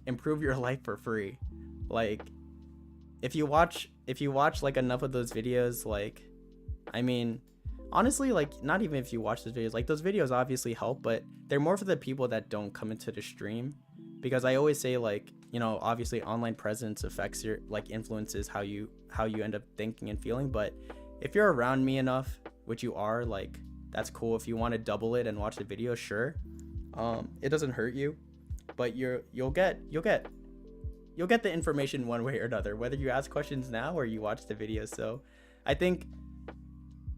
Improve Your Life for Free. Like, if you watch like enough of those videos, like, I mean, honestly, like, not even if you watch those videos, like, those videos obviously help, but they're more for the people that don't come into the stream. Because I always say, like, you know, obviously online presence affects your, like, influences how you end up thinking and feeling. But if you're around me enough, which you are, like, that's cool. If you want to double it and watch the video, sure. It doesn't hurt you, but you'll get the information one way or another, whether you ask questions now or you watch the video. So I think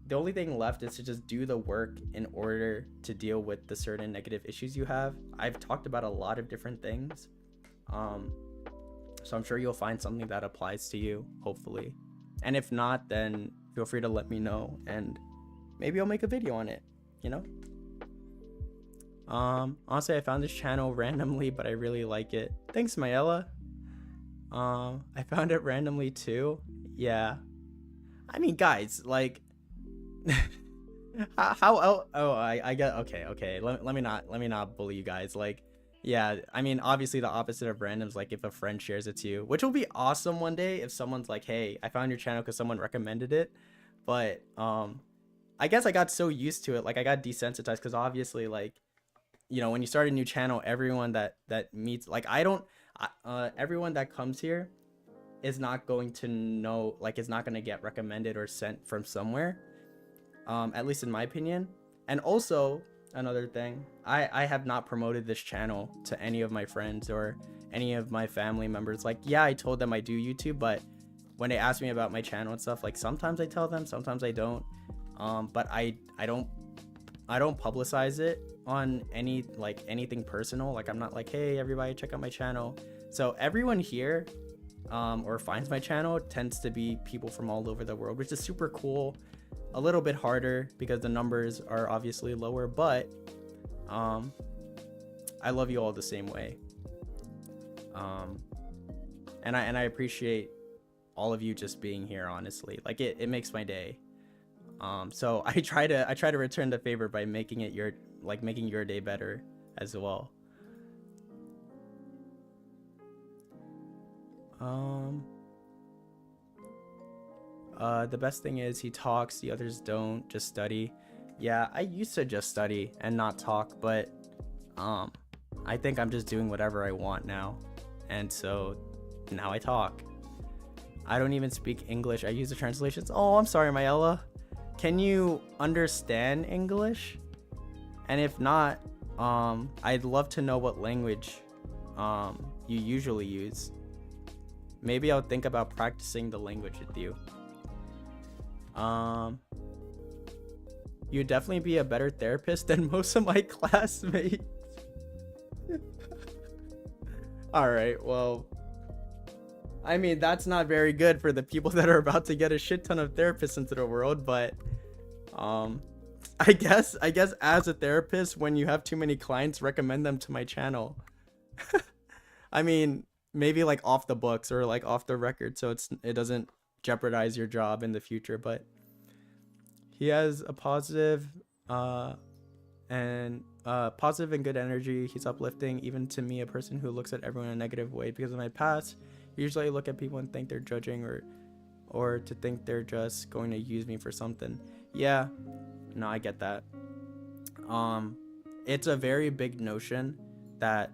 the only thing left is to just do the work in order to deal with the certain negative issues you have. I've talked about a lot of different things. So I'm sure you'll find something that applies to you, hopefully. And if not, then feel free to let me know and maybe I'll make a video on it, you know? Honestly, I found this channel randomly, but I really like it. Thanks, Mayella. I found it randomly too. Yeah. I mean, guys, like, I get, okay. Let me not bully you guys. Like, yeah, I mean, obviously the opposite of randoms, like if a friend shares it to you, which will be awesome one day if someone's like, hey, I found your channel because someone recommended it. But I guess I got so used to it, like I got desensitized, because obviously, like, you know, when you start a new channel, everyone that meets, like, everyone that comes here is not going to know, like, it's not going to get recommended or sent from somewhere, at least in my opinion. And also another thing, I have not promoted this channel to any of my friends or any of my family members. Like, yeah, I told them I do YouTube, but when they ask me about my channel and stuff, like, sometimes I tell them, sometimes I don't. But I don't publicize it on anything personal. Like, I'm not like, hey, everybody check out my channel. So everyone here or finds my channel tends to be people from all over the world, which is super cool. A little bit harder because the numbers are obviously lower, but I love you all the same way. And I appreciate all of you just being here, honestly. Like, it makes my day. So I try to return the favor by making your day better as well. The best thing is he talks, the others don't, just study. Yeah, I used to just study and not talk, but I think I'm just doing whatever I want now, and so now I talk. I don't even speak English, I use the translations. Oh, I'm sorry, Mayella. Can you understand English? And if not, I'd love to know what language you usually use. Maybe I'll think about practicing the language with you. You'd definitely be a better therapist than most of my classmates. Alright, well, I mean, that's not very good for the people that are about to get a shit ton of therapists into the world, but I guess as a therapist, when you have too many clients, recommend them to my channel. I mean, maybe like off the books or like off the record, so it doesn't jeopardize your job in the future. But he has a positive and good energy. He's uplifting, even to me, a person who looks at everyone in a negative way because of my past. Usually I look at people and think they're judging or to think they're just going to use me for something. Yeah, no, I get that. it's a very big notion that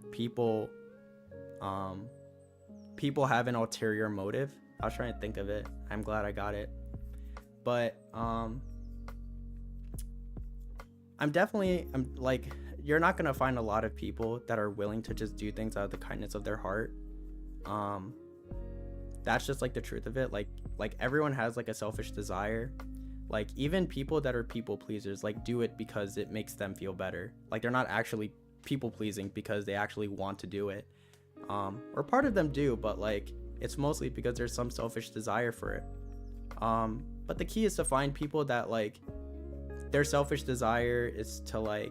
um people have an ulterior motive. I was trying to think of it. I'm glad I got it. But I'm like, you're not gonna find a lot of people that are willing to just do things out of the kindness of their heart. um that's just like the truth of it. Like everyone has like a selfish desire. Like even people that are people pleasers like do it because it makes them feel better. Like they're not actually people pleasing because they actually want to do it. Or part of them do, but like it's mostly because there's some selfish desire for it. But the key is to find people that like their selfish desire is to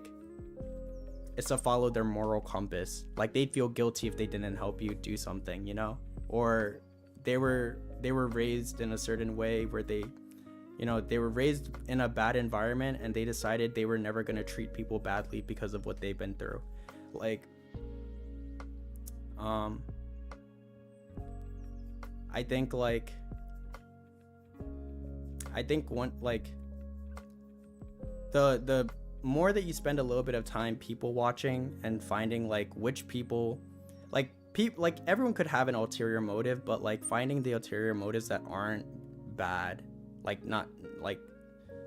follow their moral compass. Like they'd feel guilty if they didn't help you do something, you know? Or they were raised in a certain way where they were raised in a bad environment and they decided they were never going to treat people badly because of what they've been through. Like I think one like the more that you spend a little bit of time people watching and finding like which people like everyone could have an ulterior motive, but like finding the ulterior motives that aren't bad, like not like,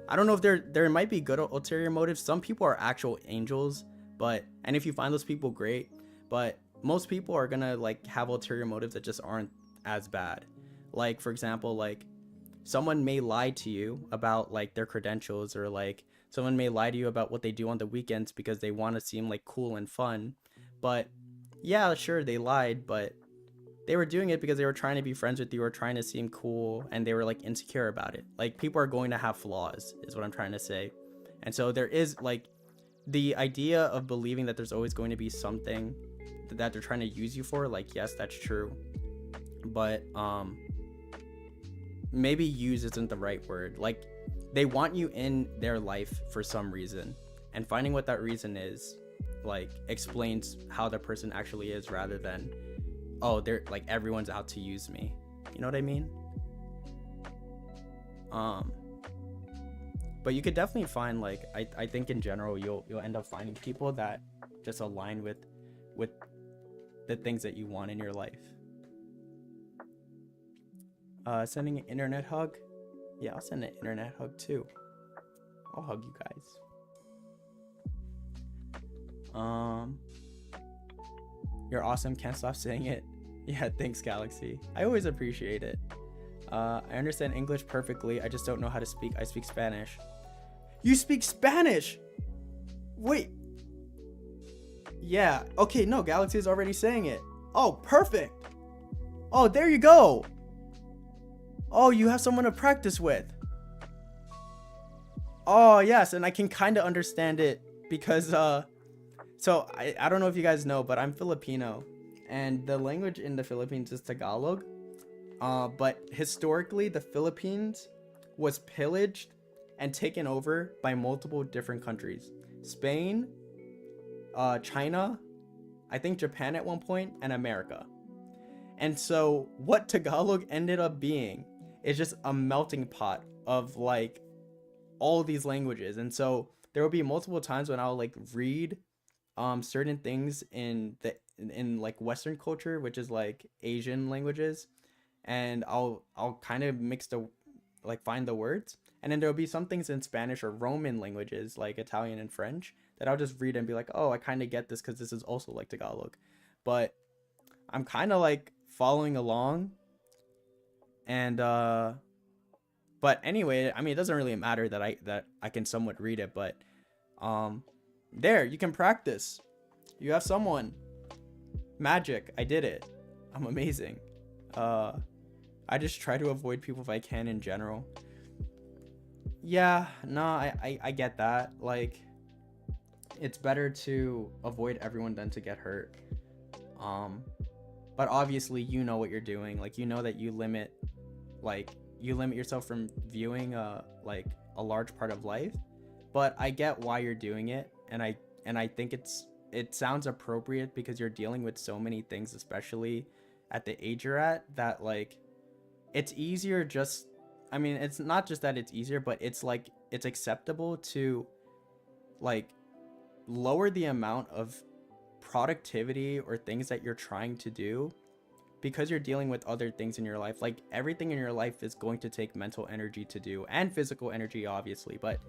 I don't know if there might be good ulterior motives. Some people are actual angels, and if you find those people, great, but most people are gonna like have ulterior motives that just aren't as bad. Like for example, like someone may lie to you about like their credentials, or like someone may lie to you about what they do on the weekends because they want to seem like cool and fun. But yeah, sure, they lied, but they were doing it because they were trying to be friends with you or trying to seem cool, and they were like insecure about it. Like people are going to have flaws is what I'm trying to say. And so there is like the idea of believing that there's always going to be something that they're trying to use you for. Like yes, that's true, but maybe use isn't the right word. Like they want you in their life for some reason, and finding what that reason is like explains how the person actually is, rather than, oh, they're like everyone's out to use me. You know what I mean? But you could definitely find like I think in general you'll end up finding people that just align with the things that you want in your life. Sending an internet hug. Yeah, I'll send an internet hug too. I'll hug you guys. You're awesome, can't stop saying it. Yeah, thanks Galaxy. I always appreciate it. I understand English perfectly, I just don't know how to speak. I speak Spanish. You speak Spanish? Wait. Yeah, okay, no, Galaxy is already saying it. Oh, perfect. Oh, there you go. Oh, you have someone to practice with. Oh, yes, and I can kind of understand it because, so I don't know if you guys know, but I'm Filipino, and the language in the Philippines is Tagalog. But historically, the Philippines was pillaged and taken over by multiple different countries. Spain, China, I think Japan at one point, and America. And so what Tagalog ended up being is just a melting pot of like all these languages. And so there will be multiple times when I'll like read certain things in like Western culture, which is like Asian languages, and I'll kind of find the words, and then there'll be some things in Spanish or Roman languages like Italian and French that I'll just read and be like, oh, I kind of get this because this is also like Tagalog. But I'm kind of like following along, and but anyway, I mean, it doesn't really matter that I can somewhat read it, but there, you can practice. You have someone. Magic, I did it. I'm amazing. I just try to avoid people if I can in general. Yeah, no, I get that. Like, it's better to avoid everyone than to get hurt. But obviously you know what you're doing. Like, you know that you limit yourself from viewing like a large part of life. But I get why you're doing it, and I think it sounds appropriate because you're dealing with so many things, especially at the age you're at, that like it's easier just, I mean, it's not just that it's easier, but it's like it's acceptable to like lower the amount of productivity or things that you're trying to do, because you're dealing with other things in your life. Like, everything in your life is going to take mental energy to do, and physical energy, obviously, but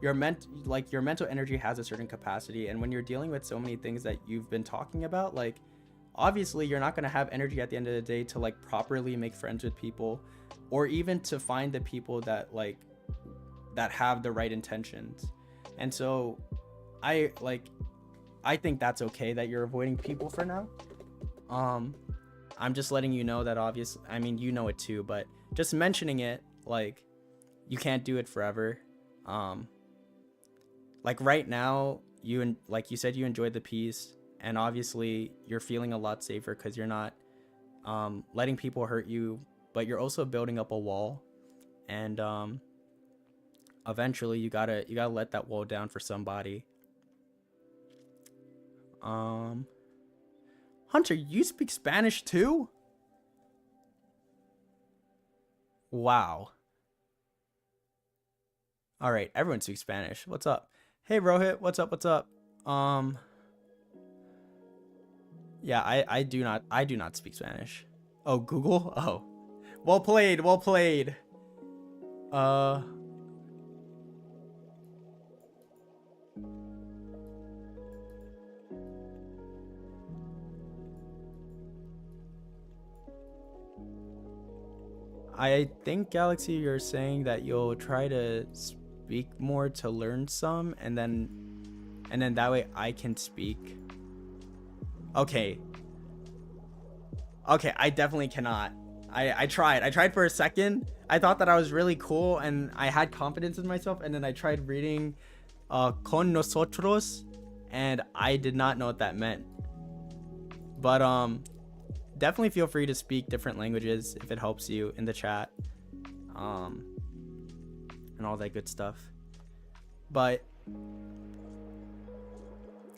your mental energy has a certain capacity. And when you're dealing with so many things that you've been talking about, like, obviously you're not going to have energy at the end of the day to like properly make friends with people, or even to find the people that like that have the right intentions. And so I think that's okay that you're avoiding people for now. I'm just letting you know that, obviously, I mean, you know it too, but just mentioning it, like, you can't do it forever. Like right now, like you said, you enjoyed the piece, and obviously you're feeling a lot safer because you're not letting people hurt you, but you're also building up a wall, and eventually you gotta let that wall down for somebody. Hunter, you speak Spanish too? Wow. All right, everyone speaks Spanish. What's up? Hey Rohit, what's up? What's up? Um, yeah, I do not speak Spanish. Oh, Google? Oh. Well played, well played. Uh I think, Galaxy, you're saying that you'll try to speak more to learn some, and then that way I can speak. Okay. Okay, I definitely cannot. I tried. I tried for a second. I thought that I was really cool and I had confidence in myself, and then I tried reading con nosotros, and I did not know what that meant. But definitely feel free to speak different languages if it helps you in the chat. And all that good stuff. But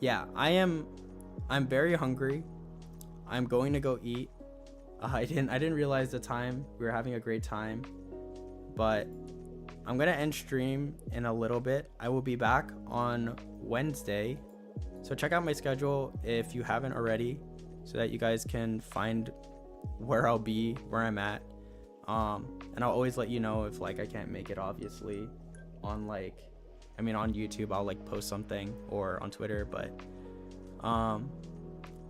yeah, I'm very hungry. I'm going to go eat. I didn't realize the time. We were having a great time. But I'm going to end stream in a little bit. I will be back on Wednesday. So check out my schedule if you haven't already, so that you guys can find where I'll be, where I'm at. And I'll always let you know if like I can't make it, obviously, on on YouTube. I'll like post something, or on Twitter. But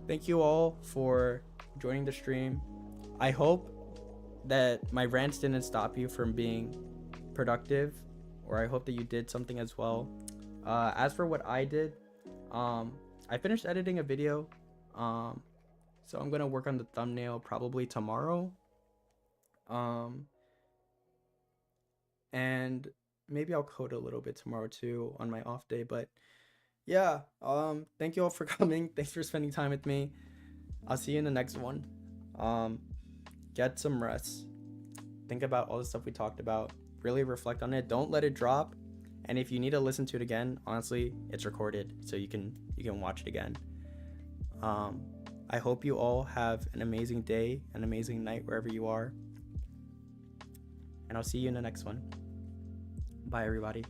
thank you all for joining the stream. I hope that my rants didn't stop you from being productive, or I hope that you did something as well. As for what I did, I finished editing a video, so I'm gonna work on the thumbnail probably tomorrow, and maybe I'll code a little bit tomorrow too on my off day. But yeah, thank you all for coming. Thanks for spending time with me. I'll see you in the next one. Get some rest, think about all the stuff we talked about, really reflect on it, don't let it drop. And if you need to listen to it again, honestly, it's recorded, so you can watch it again. I hope you all have an amazing day, an amazing night wherever you are, and I'll see you in the next one. Bye, everybody.